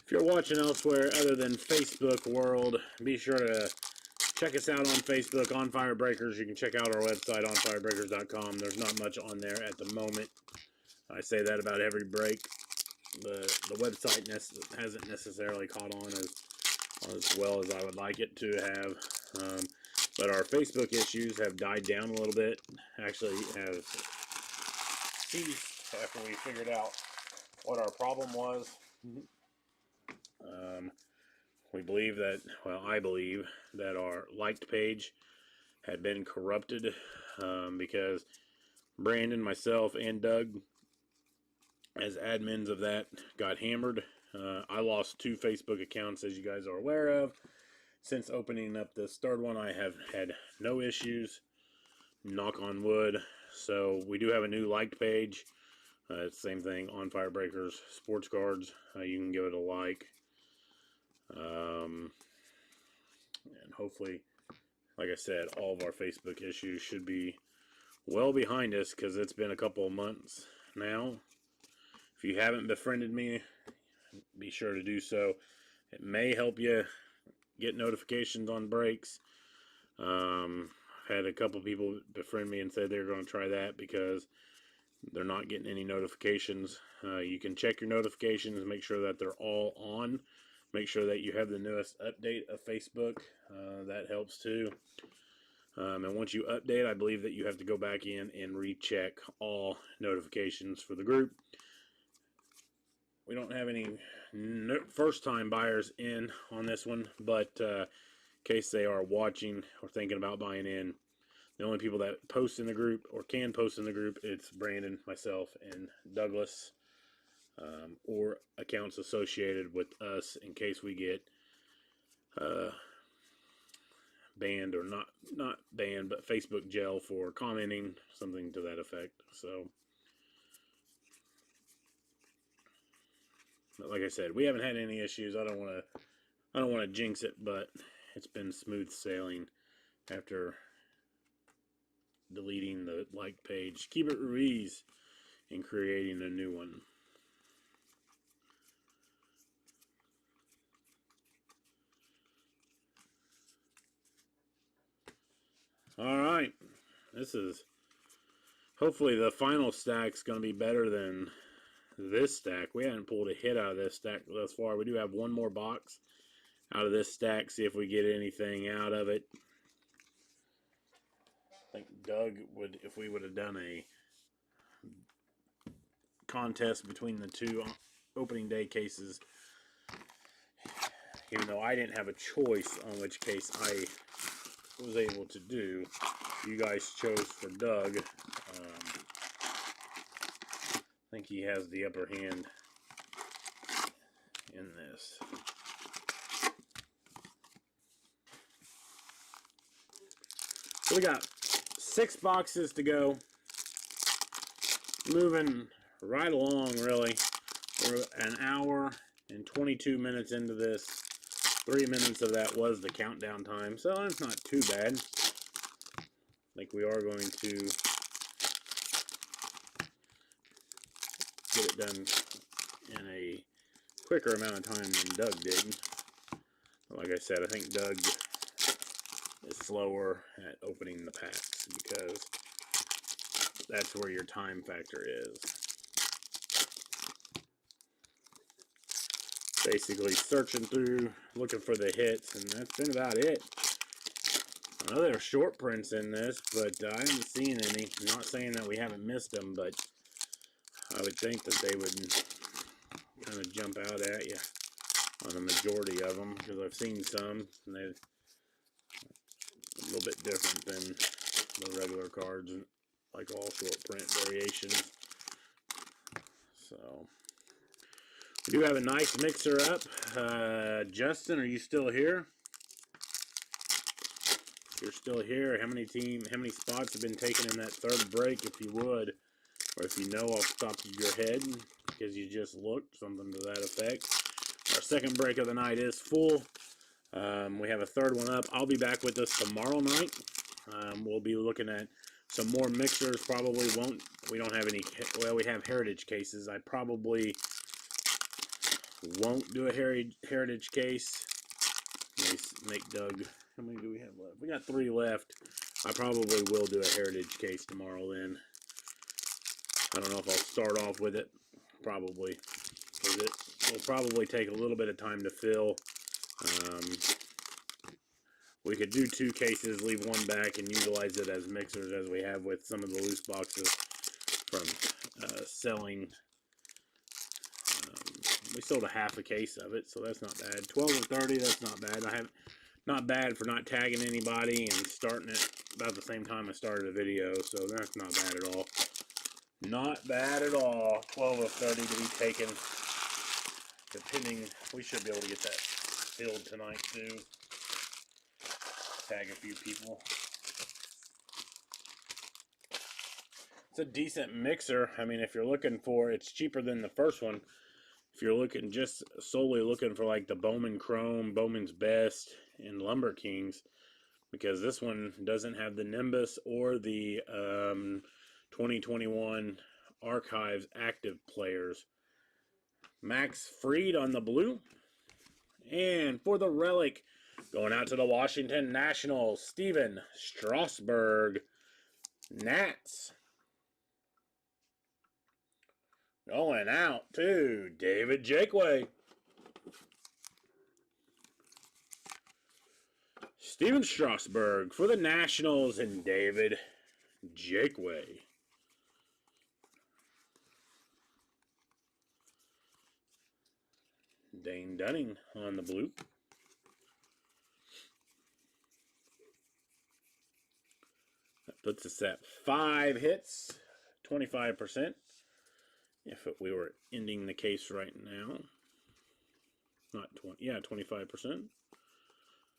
Speaker 1: if you're watching elsewhere other than Facebook world, be sure to check us out on Facebook, On Fire Breakers. You can check out our website, onfirebreakers.com. There's not much on there at the moment. I say that about every break. The website hasn't necessarily caught on as well as I would like it to have. But our Facebook issues have died down a little bit. Actually, have ceased after we figured out what our problem was. We believe that, well, I believe that our liked page had been corrupted because Brandon, myself, and Doug, as admins of that, got hammered. I lost 2 Facebook accounts, as you guys are aware of. Since opening up this third one, I have had no issues, knock on wood. So we do have a new liked page. It's the same thing, On Fire Breakers Sports Cards. You can give it a like. And hopefully, like I said, all of our Facebook issues should be well behind us, because it's been a couple of months now. If you haven't befriended me, be sure to do so. It may help you get notifications on breaks. I've had a couple people befriend me and say they're going to try that because they're not getting any notifications. You can check your notifications and make sure that they're all on. Make sure that you have the newest update of Facebook. That helps too. And once you update, I believe that you have to go back in and recheck all notifications for the group. We don't have any first-time buyers in on this one, but in case they are watching or thinking about buying in, the only people that post in the group or can post in the group, it's Brandon, myself, and Douglas, or accounts associated with us in case we get banned, or not banned, but Facebook jail for commenting, something to that effect. So, but like I said, we haven't had any issues. I don't want to jinx it, but it's been smooth sailing after deleting the like page, Keep It Ruiz, and creating a new one. All right, this is hopefully the final stack's going to be better than this stack. We haven't pulled a hit out of this stack thus far. We do have one more box out of this stack. See if we get anything out of it. I think Doug would, if we would have done a contest between the 2 opening day cases, even though I didn't have a choice on which case I was able to do, you guys chose for Doug. I think he has the upper hand in this. So we got 6 boxes to go. Moving right along, really. We're an hour and 22 minutes into this. 3 minutes of that was the countdown time, so it's not too bad. I think we are going to get it done in a quicker amount of time than Doug did. Like I said, I think Doug is slower at opening the packs because that's where your time factor is. Basically searching through, looking for the hits, and that's been about it. I know there are short prints in this, but I haven't seen any. I'm not saying that we haven't missed them, but I would think that they would kind of jump out at you on the majority of them, because I've seen some, and they're a little bit different than the regular cards, like all short print variations. So we do have a nice mixer up. Justin, are you still here? If you're still here, how many spots have been taken in that third break, if you would, or if you know off the top of your head, because you just looked, something to that effect. Our second break of the night is full. We have a third one up. I'll be back with us tomorrow night. We'll be looking at some more mixers. Probably won't. We don't have any. Well, we have heritage cases. I probably won't do a heritage case. Let me make Doug. How many do we have left? We got 3 left. I probably will do a heritage case tomorrow then. I don't know if I'll start off with it. Probably. Because it will probably take a little bit of time to fill. We could do 2 cases, leave 1 back, and utilize it as mixers as we have with some of the loose boxes from selling. We sold a half a case of it, so that's not bad. 12 or 30, that's not bad. Not bad for not tagging anybody and starting it about the same time I started the video, so that's not bad at all. Not bad at all. 12 of 30 to be taken. Depending, we should be able to get that filled tonight too. Tag a few people. It's a decent mixer. I mean, if you're looking for, it's cheaper than the first one. If you're looking just solely looking for like the Bowman Chrome, Bowman's Best, and Lumber Kings, because this one doesn't have the Nimbus or the 2021 Archives active players. Max Fried on the blue. And for the relic, going out to the Washington Nationals, Stephen Strasburg, Nats. Going out to David Jakeway. Stephen Strasburg for the Nationals and David Jakeway. Dane Dunning on the blue. That puts us at 5 hits, 25%. If we were ending the case right now. Not 20, yeah, 25%.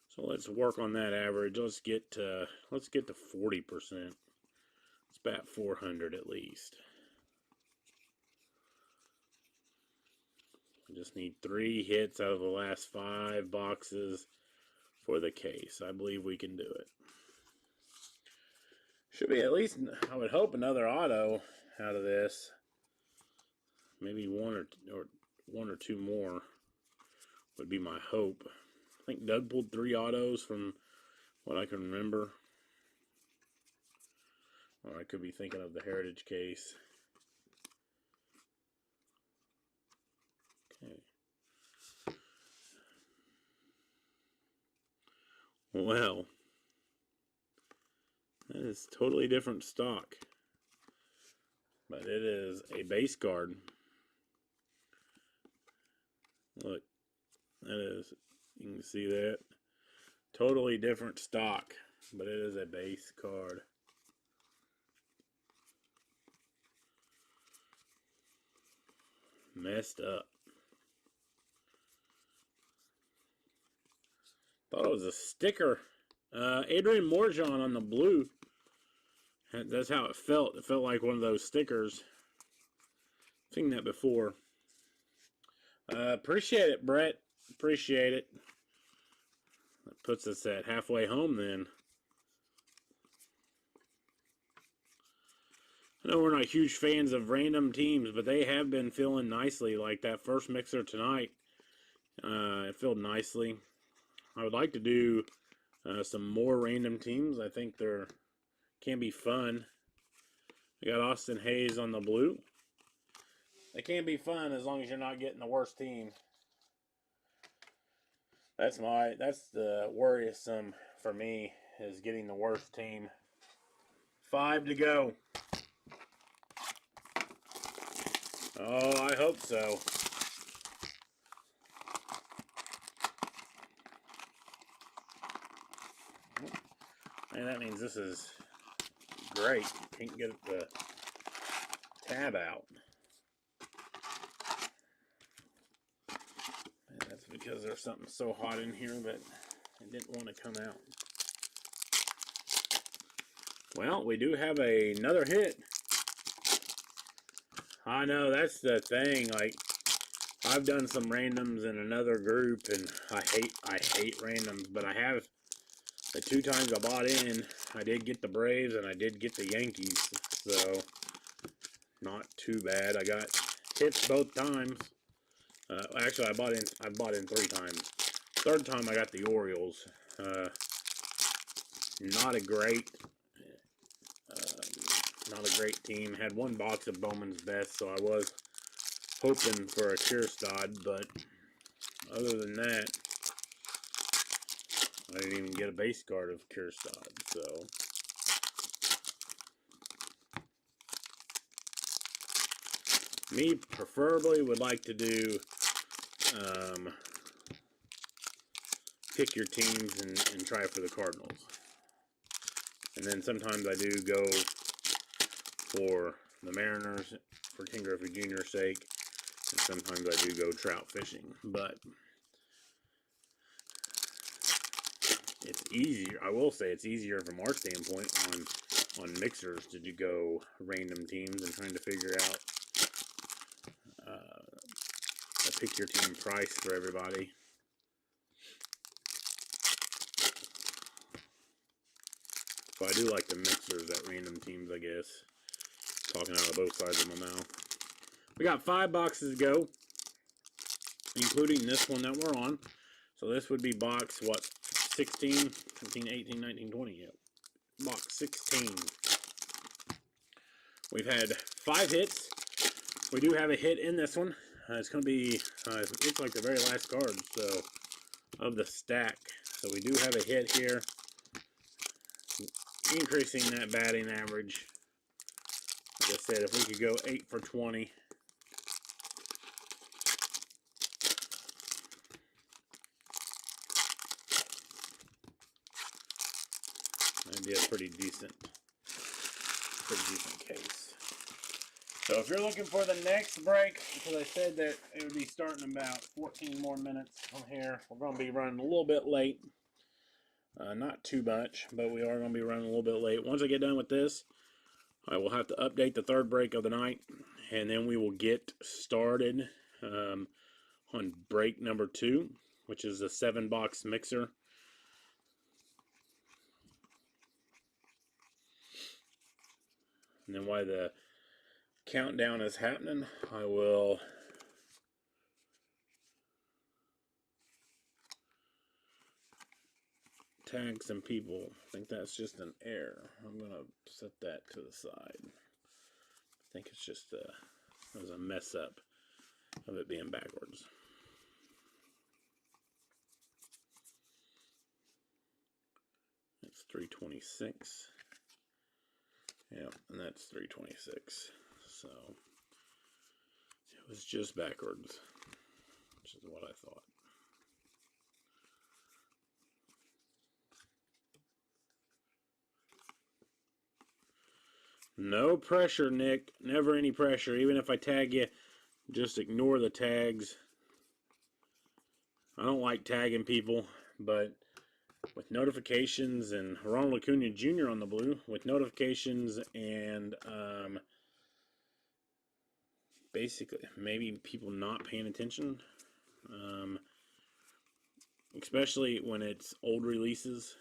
Speaker 1: So let's work on that average. Let's get to 40%. Let's bat 400 at least. We just need 3 hits out of the last 5 boxes for the case. I believe we can do it. Should be at least, I would hope, another auto out of this. Maybe one or two more would be my hope. I think Doug pulled 3 autos from what I can remember. Or I could be thinking of the Heritage case. Okay. Well, that is totally different stock. But it is a base card. Look, that is, you can see that. Totally different stock, but it is a base card. Messed up. Thought it was a sticker. Adrian Morejon on the blue. That's how it felt. It felt like one of those stickers. I've seen that before. Appreciate it, Brett. Appreciate it. That puts us at halfway home then. I know we're not huge fans of random teams, but they have been filling nicely. Like that first mixer tonight, it filled nicely. I would like to do some more random teams. I think they're can be fun. We got Austin Hayes on the blue. They can be fun as long as you're not getting the worst team. That's the worrisome for me, is getting the worst team. 5 to go. Oh, I hope so. And that means this is great. Can't get the tab out. And that's because there's something so hot in here that it didn't want to come out. Well, we do have another hit. I know, that's the thing. Like, I've done some randoms in another group, and I hate randoms, but I have. The 2 times I bought in, I did get the Braves and I did get the Yankees, so not too bad. I got hits both times. Actually, I bought in 3 times. 3rd time I got the Orioles. Not a great team. Had 1 box of Bowman's Best, so I was hoping for a Kierstad, but other than that, I didn't even get a base card of Kjerstad, so. Me, preferably, would like to do pick your teams and try for the Cardinals. And then sometimes I do go for the Mariners for Ken Griffey Jr.'s sake. And sometimes I do go trout fishing. But it's easier. I will say it's easier from our standpoint on mixers to go random teams and trying to figure out a pick your team price for everybody. So I do like the mixers at random teams, I guess. Talking out of both sides of my mouth. We got 5 boxes to go, including this one that we're on. So this would be box, what, 16, 17, 18, 19, 20, yeah. Box 16. We've had 5 hits. We do have a hit in this one. It's going to be, looks like the very last card, so, of the stack. So we do have a hit here. Increasing that batting average. Like I said, if we could go 8 for 20. That'd be a pretty decent case. So if you're looking for the next break, because I said that it would be starting about 14 more minutes from here. We're going to be running a little bit late. Not too much, but we are going to be running a little bit late. Once I get done with this, I will have to update the third break of the night, and then we will get started on break number 2, which is a 7-box mixer. And then while the countdown is happening, I will tag some people. I think that's just an error. I'm going to set that to the side. I think it's just it was a mess up of it being backwards. That's 326. Yeah, and that's 326. So it was just backwards, which is what I thought. No pressure, Nick. Never any pressure. Even if I tag you, just ignore the tags. I don't like tagging people, but with notifications and Ronald Acuna Jr. on the blue, with notifications and basically maybe people not paying attention, especially when it's old releases.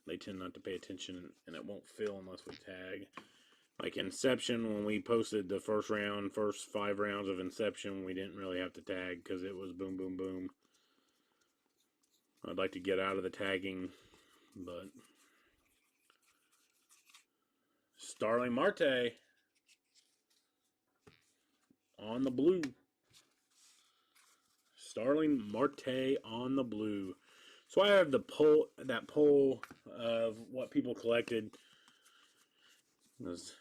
Speaker 1: They tend not to pay attention, and it won't fill unless we tag. Like Inception, when we posted the first 5 rounds of Inception, we didn't really have to tag because it was boom, boom, boom. I'd like to get out of the tagging, but Starling Marte on the blue. Starling Marte on the blue. So I have that poll of what people collected. It's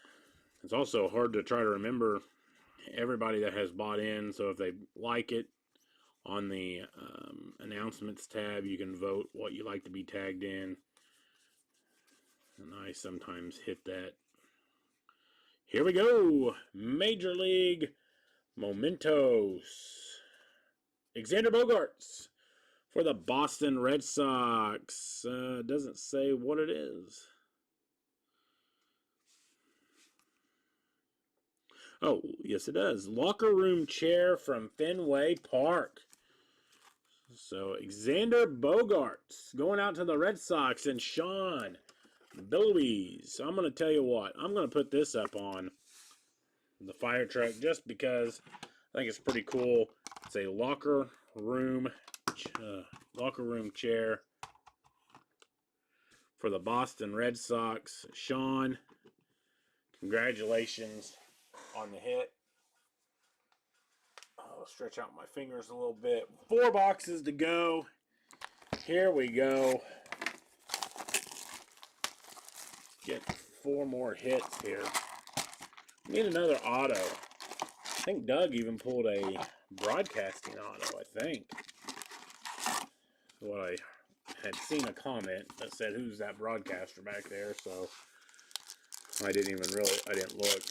Speaker 1: also hard to try to remember everybody that has bought in. So if they like it, on the announcements tab, you can vote what you like to be tagged in. And I sometimes hit that. Here we go. Major League Mementos. Xander Bogaerts for the Boston Red Sox. Doesn't say what it is. Oh, yes it does. Locker room chair from Fenway Park. So, Xander Bogaerts going out to the Red Sox and Sean Billouise. So, I'm going to tell you what. I'm going to put this up on the fire truck just because I think it's pretty cool. It's a locker room chair for the Boston Red Sox. Sean, congratulations on the hit. Oh, I'll stretch out my fingers a little bit. 4 boxes to go. Here we go. Get 4 more hits here. Need another auto. I think Doug even pulled a broadcasting auto, I think. What I had seen a comment that said, who's that broadcaster back there? So I didn't look.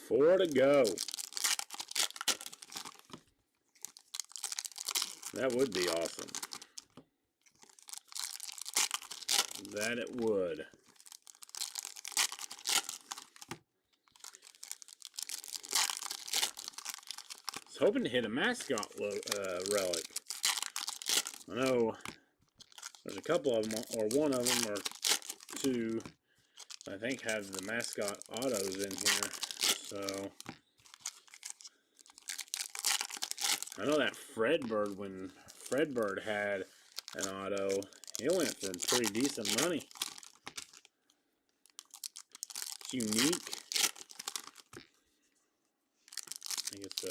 Speaker 1: Four to go. That would be awesome. That it would. I was hoping to hit a mascot relic. I know there's a couple of them, or one of them, or two, I think have the mascot autos in here. So I know that Fredbird, when Fredbird had an auto, it went for pretty decent money. It's unique. I think it's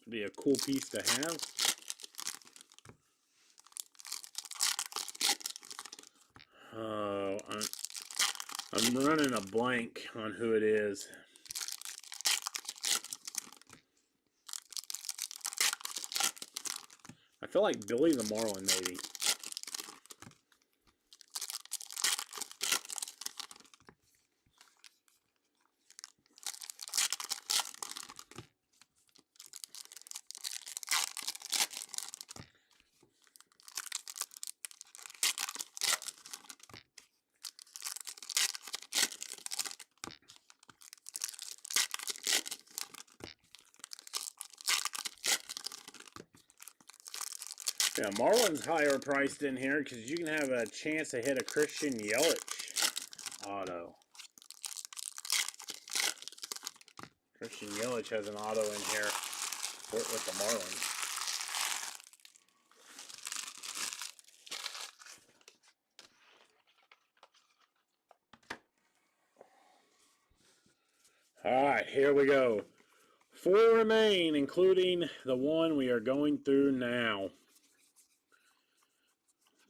Speaker 1: be a cool piece to have. Oh, I'm running a blank on who it is. I feel like Billy the Marlin, maybe. Yeah, Marlin's higher priced in here because you can have a chance to hit a Christian Yelich auto. Christian Yelich has an auto in here with the Marlins. All right, here we go. 4 remain, including the one we are going through now.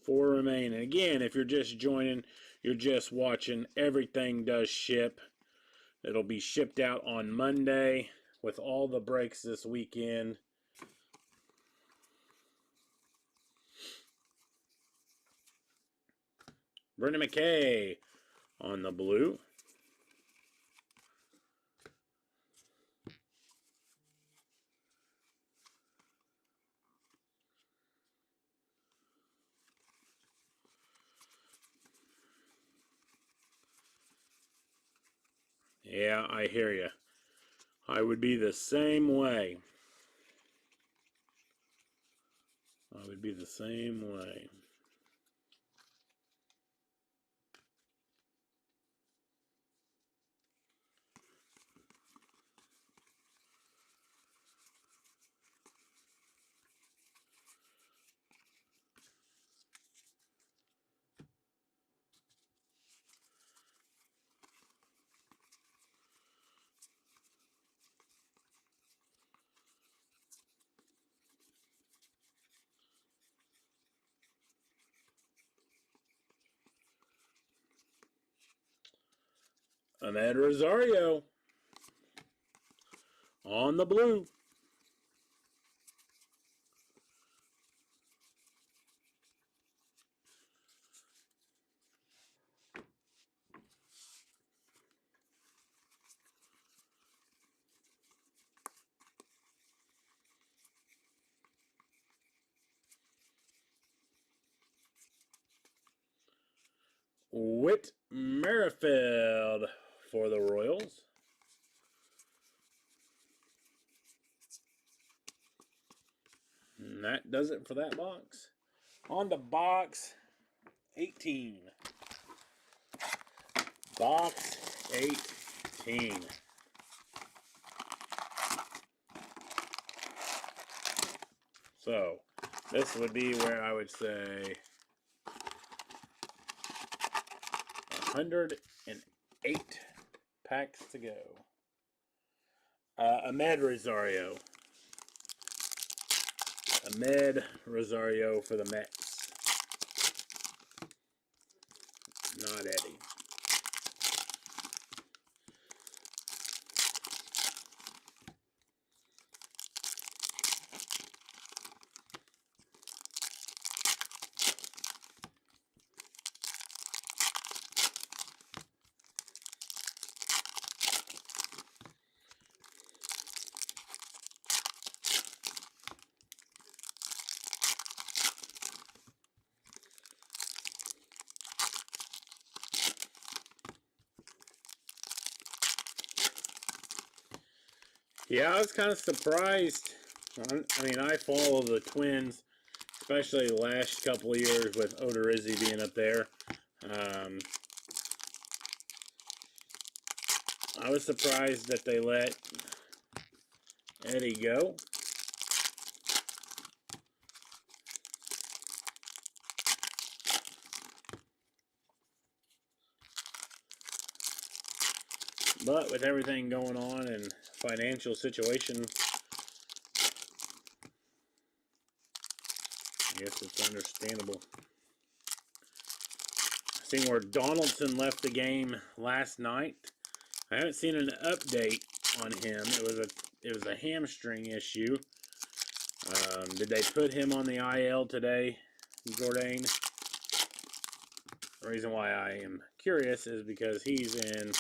Speaker 1: 4 remain. And again, if you're just joining, you're just watching, everything does ship. It'll be shipped out on Monday with all the breaks this weekend. Brendan McKay on the blue. Yeah, I hear you. I would be the same way. I would be the same way. Ahmed Rosario on the blue. Whit Merrifield for the Royals. And that that does it for that box. On to box 18. Box 18. So, this would be where I would say 108 packs to go. Ahmed Rosario. Ahmed Rosario for the Mets. Not Eddie. Yeah, I was kind of surprised. I mean, I follow the Twins, especially the last couple of years with Odorizzi being up there. I was surprised that they let Eddie go. But with everything going on and financial situation, I guess it's understandable. Seen where Donaldson left the game last night. I haven't seen an update on him. It was a hamstring issue. Did they put him on the IL today, Jordan? The reason why I am curious is because he's in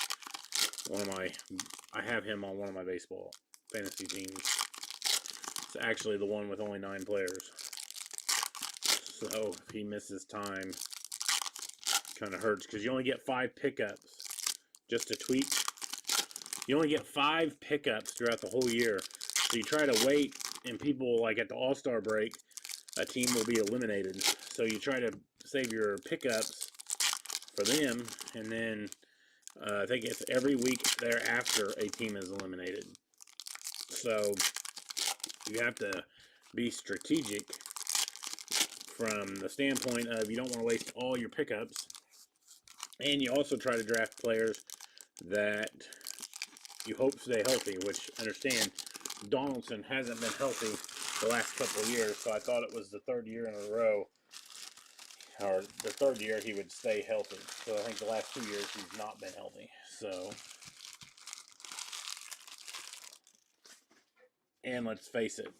Speaker 1: I have him on one of my baseball fantasy teams. It's actually the one with only 9 players. So if he misses time, kind of hurts because you only get 5 pickups. Just a tweak. You only get 5 pickups throughout the whole year. So you try to wait, and people, like at the All-Star break, a team will be eliminated. So you try to save your pickups for them, and then I think it's every week thereafter a team is eliminated. So you have to be strategic from the standpoint of you don't want to waste all your pickups. And you also try to draft players that you hope stay healthy, which, understand, Donaldson hasn't been healthy the last couple of years, so I thought it was the 3rd year in a row, or the 3rd year he would stay healthy. So I think the last 2 years he's not been healthy. So, and let's face it,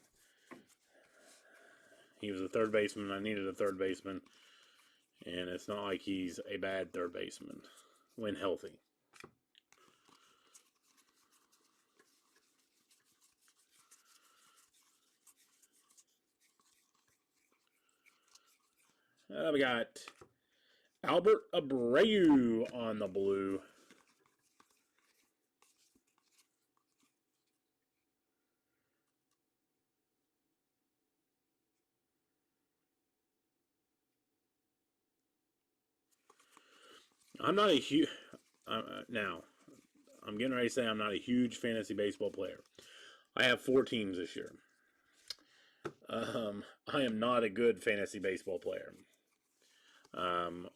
Speaker 1: he was a third baseman. I needed a third baseman, and it's not like he's a bad third baseman when healthy. We got Albert Abreu on the blue. I'm not a huge... now, I'm getting ready to say I'm not a huge fantasy baseball player. I have 4 teams this year. I am not a good fantasy baseball player.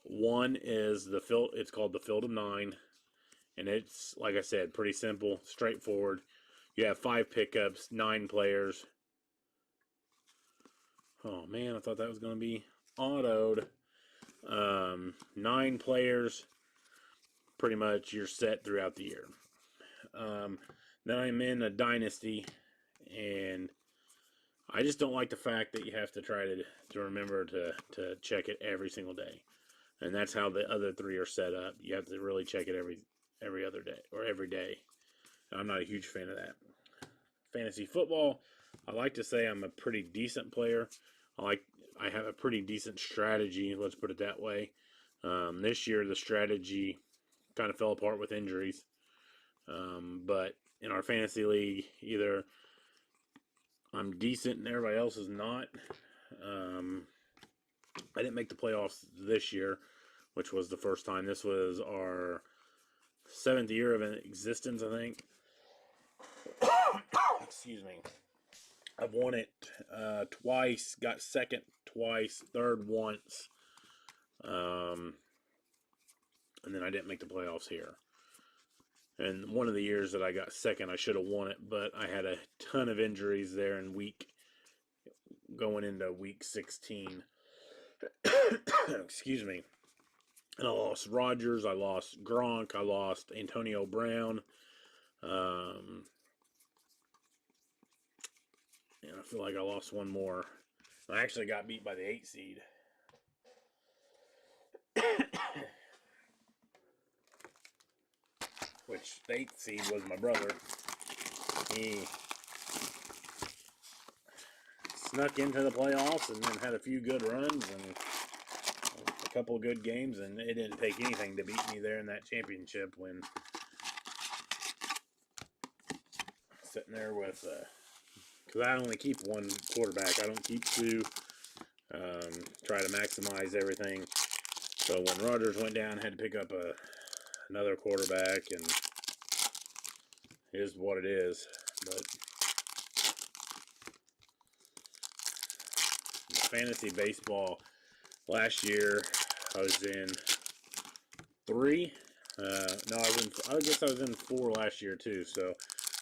Speaker 1: One is it's called the Field of 9, and it's, like I said, pretty simple, straightforward. You have 5 pickups, 9 players. Oh man, I thought that was going to be autoed. 9 players, pretty much you're set throughout the year. Then I'm in a dynasty, and I just don't like the fact that you have to try to remember to check it every single day. And that's how the other 3 are set up. You have to really check it every other day or every day. I'm not a huge fan of that. Fantasy football, I like to say I'm a pretty decent player. I have a pretty decent strategy, let's put it that way. This year the strategy kind of fell apart with injuries. But in our fantasy league, either I'm decent and everybody else is not. I didn't make the playoffs this year, which was the first time. This was our 7th year of existence, I think. Excuse me. I've won it twice, got second twice, third once, and then I didn't make the playoffs here. And one of the years that I got second, I should have won it, but I had a ton of injuries there in going into week 16. Excuse me. And I lost Rodgers, I lost Gronk, I lost Antonio Brown. And I feel like I lost one more. I actually got beat by the 8 seed. Which the 8th seed was my brother. He snuck into the playoffs and then had a few good runs and a couple of good games, and it didn't take anything to beat me there in that championship when sitting there with because I only keep one quarterback. I don't keep two. Try to maximize everything. So when Rodgers went down, I had to pick up another quarterback, and it is what it is. But fantasy baseball last year, I was in 3. No, I guess I was in 4 last year too. So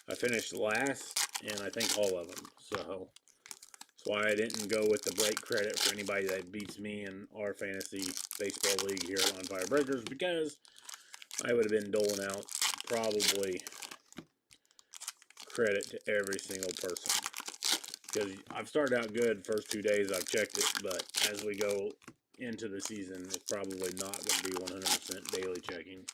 Speaker 1: I finished last, and I think all of them. So that's why I didn't go with the break credit for anybody that beats me in our fantasy baseball league here at On Fire Breakers, because I would have been doling out probably credit to every single person. Because I've started out good first 2 days, I've checked it, but as we go into the season, it's probably not going to be 100% daily checking.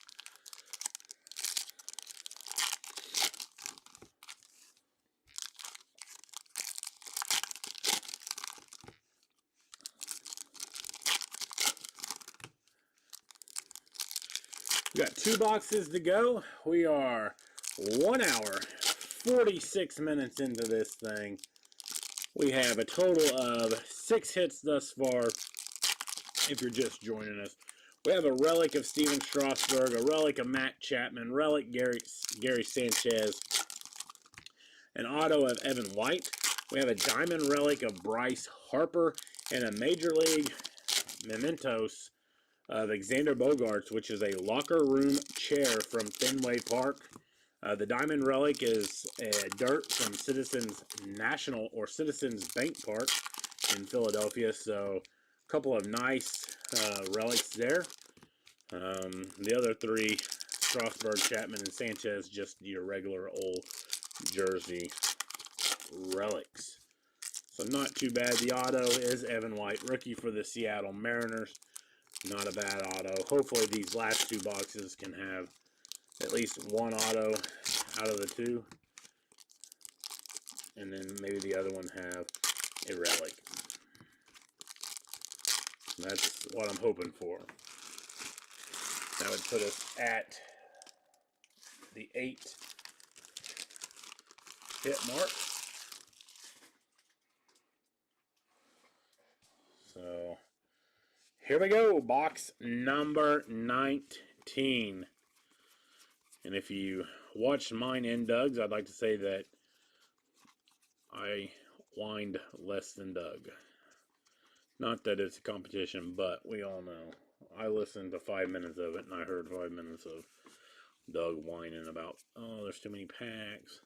Speaker 1: We got 2 boxes to go. We are 1 hour, 46 minutes into this thing. We have a total of 6 hits thus far, if you're just joining us. We have a relic of Steven Strasburg, a relic of Matt Chapman, relic Gary Sanchez, an auto of Evan White. We have a diamond relic of Bryce Harper, and a Major League mementos of Xander Bogaerts, which is a locker room chair from Fenway Park. The diamond relic is dirt from Citizens Bank Park in Philadelphia. So a couple of nice relics there. The other 3, Strasburg, Chapman, and Sanchez, just your regular old jersey relics. So not too bad. The auto is Evan White, rookie for the Seattle Mariners. Not a bad auto. Hopefully these last 2 boxes can have at least one auto out of the 2. And then maybe the other one have a relic. That's what I'm hoping for. That would put us at the 8 hit mark. So here we go. Box number 19. And if you watched mine and Doug's, I'd like to say that I whined less than Doug. Not that it's a competition, but we all know. I listened to 5 minutes of it, and I heard 5 minutes of Doug whining about, oh, there's too many packs.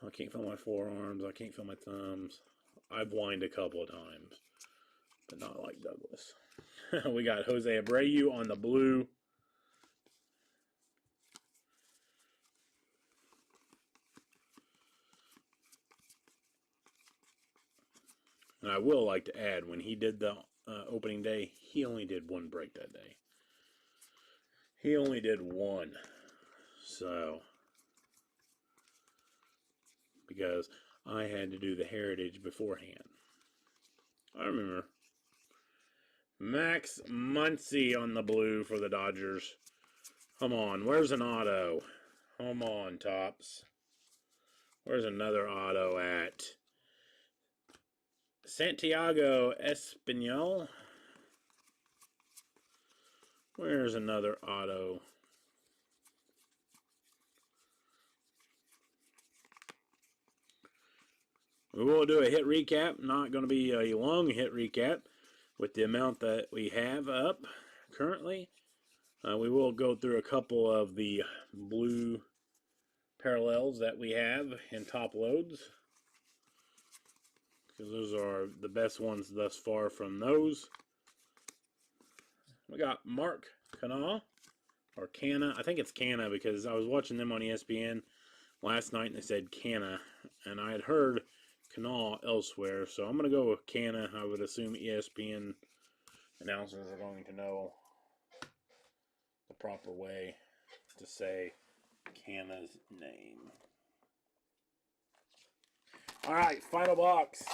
Speaker 1: I can't feel my forearms. I can't feel my thumbs. I've whined a couple of times, but not like Douglas. We got Jose Abreu on the blue. And I will like to add, when he did the opening day, he only did 1 break that day. He only did 1. So, because I had to do the Heritage beforehand. I remember. Max Muncy on the blue for the Dodgers. Come on, where's an auto? Come on, Topps. Where's another auto at? Santiago Espinal. Where's another auto? We will do a hit recap. Not going to be a long hit recap with the amount that we have up currently. We will go through a couple of the blue parallels that we have in top loads, because those are the best ones thus far from those. We got Mark Canha, or Canna. I think it's Canna, because I was watching them on ESPN last night and they said Canna, and I had heard Canal elsewhere, so I'm going to go with Canna. I would assume ESPN announcers are going to know the proper way to say Canna's name. Alright, final box.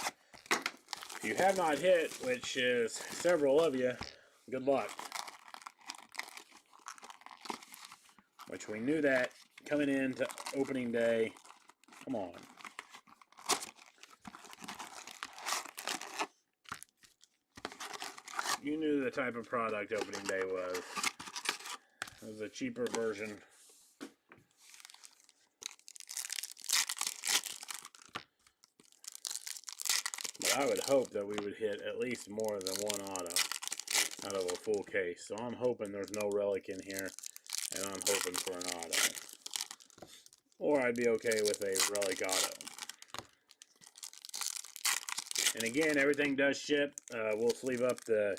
Speaker 1: If you have not hit, which is several of you, good luck. Which we knew that coming into opening day. Come on. You knew the type of product opening day was. It was a cheaper version. But I would hope that we would hit at least more than one auto out of a full case. So I'm hoping there's no relic in here, and I'm hoping for an auto. Or I'd be okay with a relic auto. And again, everything does ship. We'll sleeve up the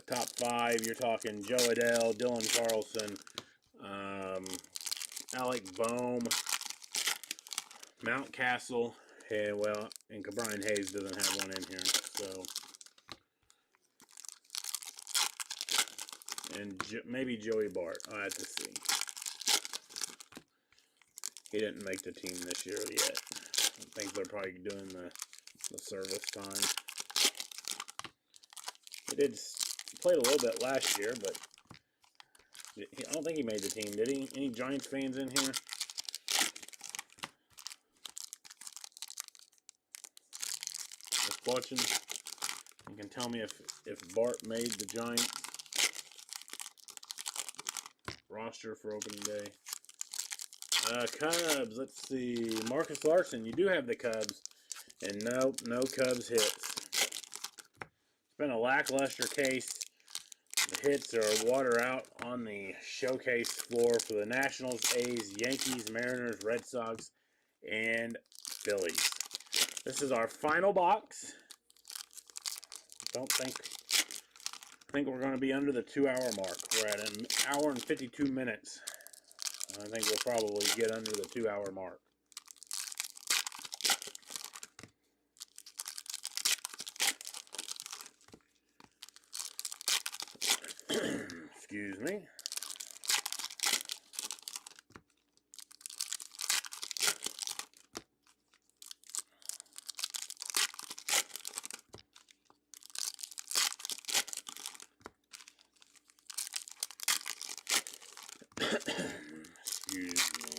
Speaker 1: top 5. You're talking Joe Adell, Dylan Carlson, Alec Boehm, Mountcastle, and well, and Brian Hayes doesn't have one in here, so. And maybe Joey Bart. I'll have to see. He didn't make the team this year yet. I think they're probably doing the service time. He played a little bit last year, but I don't think he made the team, did he? Any Giants fans in here? Just watching. You can tell me if Bart made the Giants roster for opening day. Cubs, let's see. Marcus Larson, you do have the Cubs. And nope, no Cubs hits. It's been a lackluster case. The hits are water out on the showcase floor for the Nationals, A's, Yankees, Mariners, Red Sox, and Phillies. This is our final box. I think we're going to be under the 2-hour mark. We're at an hour and 52 minutes. I think we'll probably get under the 2-hour mark. Excuse me. Excuse me.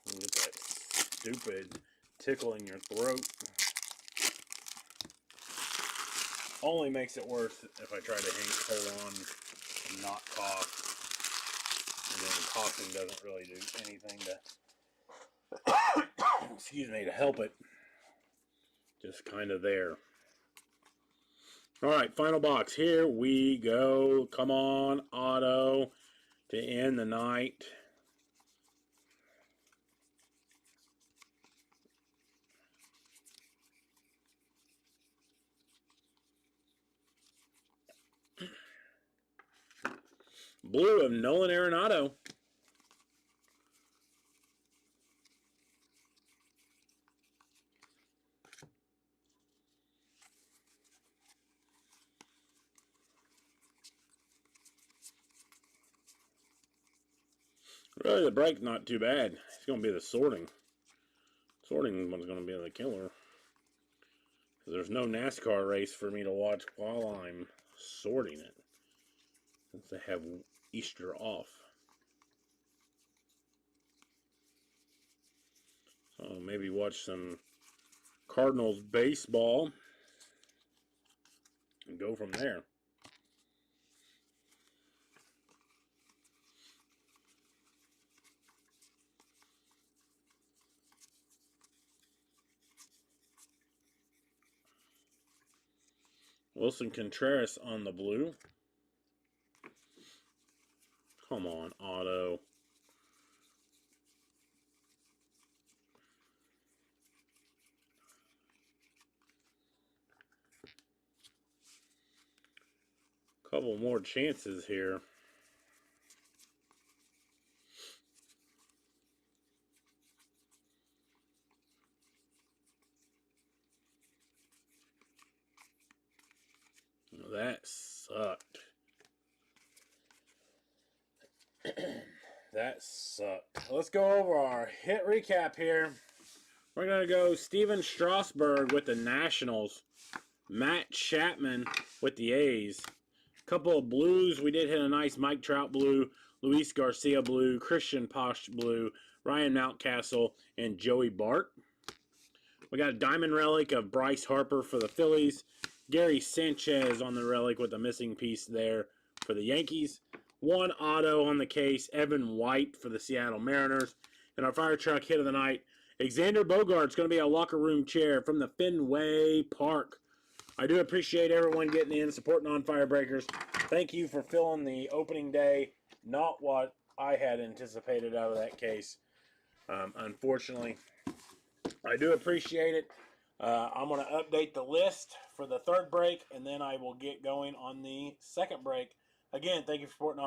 Speaker 1: Look at that stupid tickle in your throat. Only makes it worse if I try to hold on and not cough. And then coughing doesn't really do anything to, excuse me, to help it. Just kind of there. Alright, final box. Here we go. Come on, auto to end the night. Blue of Nolan Arenado. Really, the break not too bad. It's going to be the sorting. Sorting one's going to be the killer. There's no NASCAR race for me to watch while I'm sorting it, since they have Easter off. So maybe watch some Cardinals baseball and go from there. Wilson Contreras on the blue. Come on, auto. Couple more chances here. That sucked. That sucked. Let's go over our hit recap here. We're going to go Steven Strasburg with the Nationals. Matt Chapman with the A's. Couple of blues. We did hit a nice Mike Trout blue, Luis Garcia blue, Christian Posh blue, Ryan Mountcastle, and Joey Bart. We got a diamond relic of Bryce Harper for the Phillies. Gary Sanchez on the relic with a missing piece there for the Yankees. One auto on the case, Evan White for the Seattle Mariners. And our fire truck hit of the night, Xander Bogaerts going to be a locker room chair from the Fenway Park. I do appreciate everyone getting in, supporting On Fire Breakers. Thank you for filling the opening day. Not what I had anticipated out of that case. Unfortunately, I do appreciate it. I'm going to update the list for the third break, and then I will get going on the second break. Again, thank you for supporting On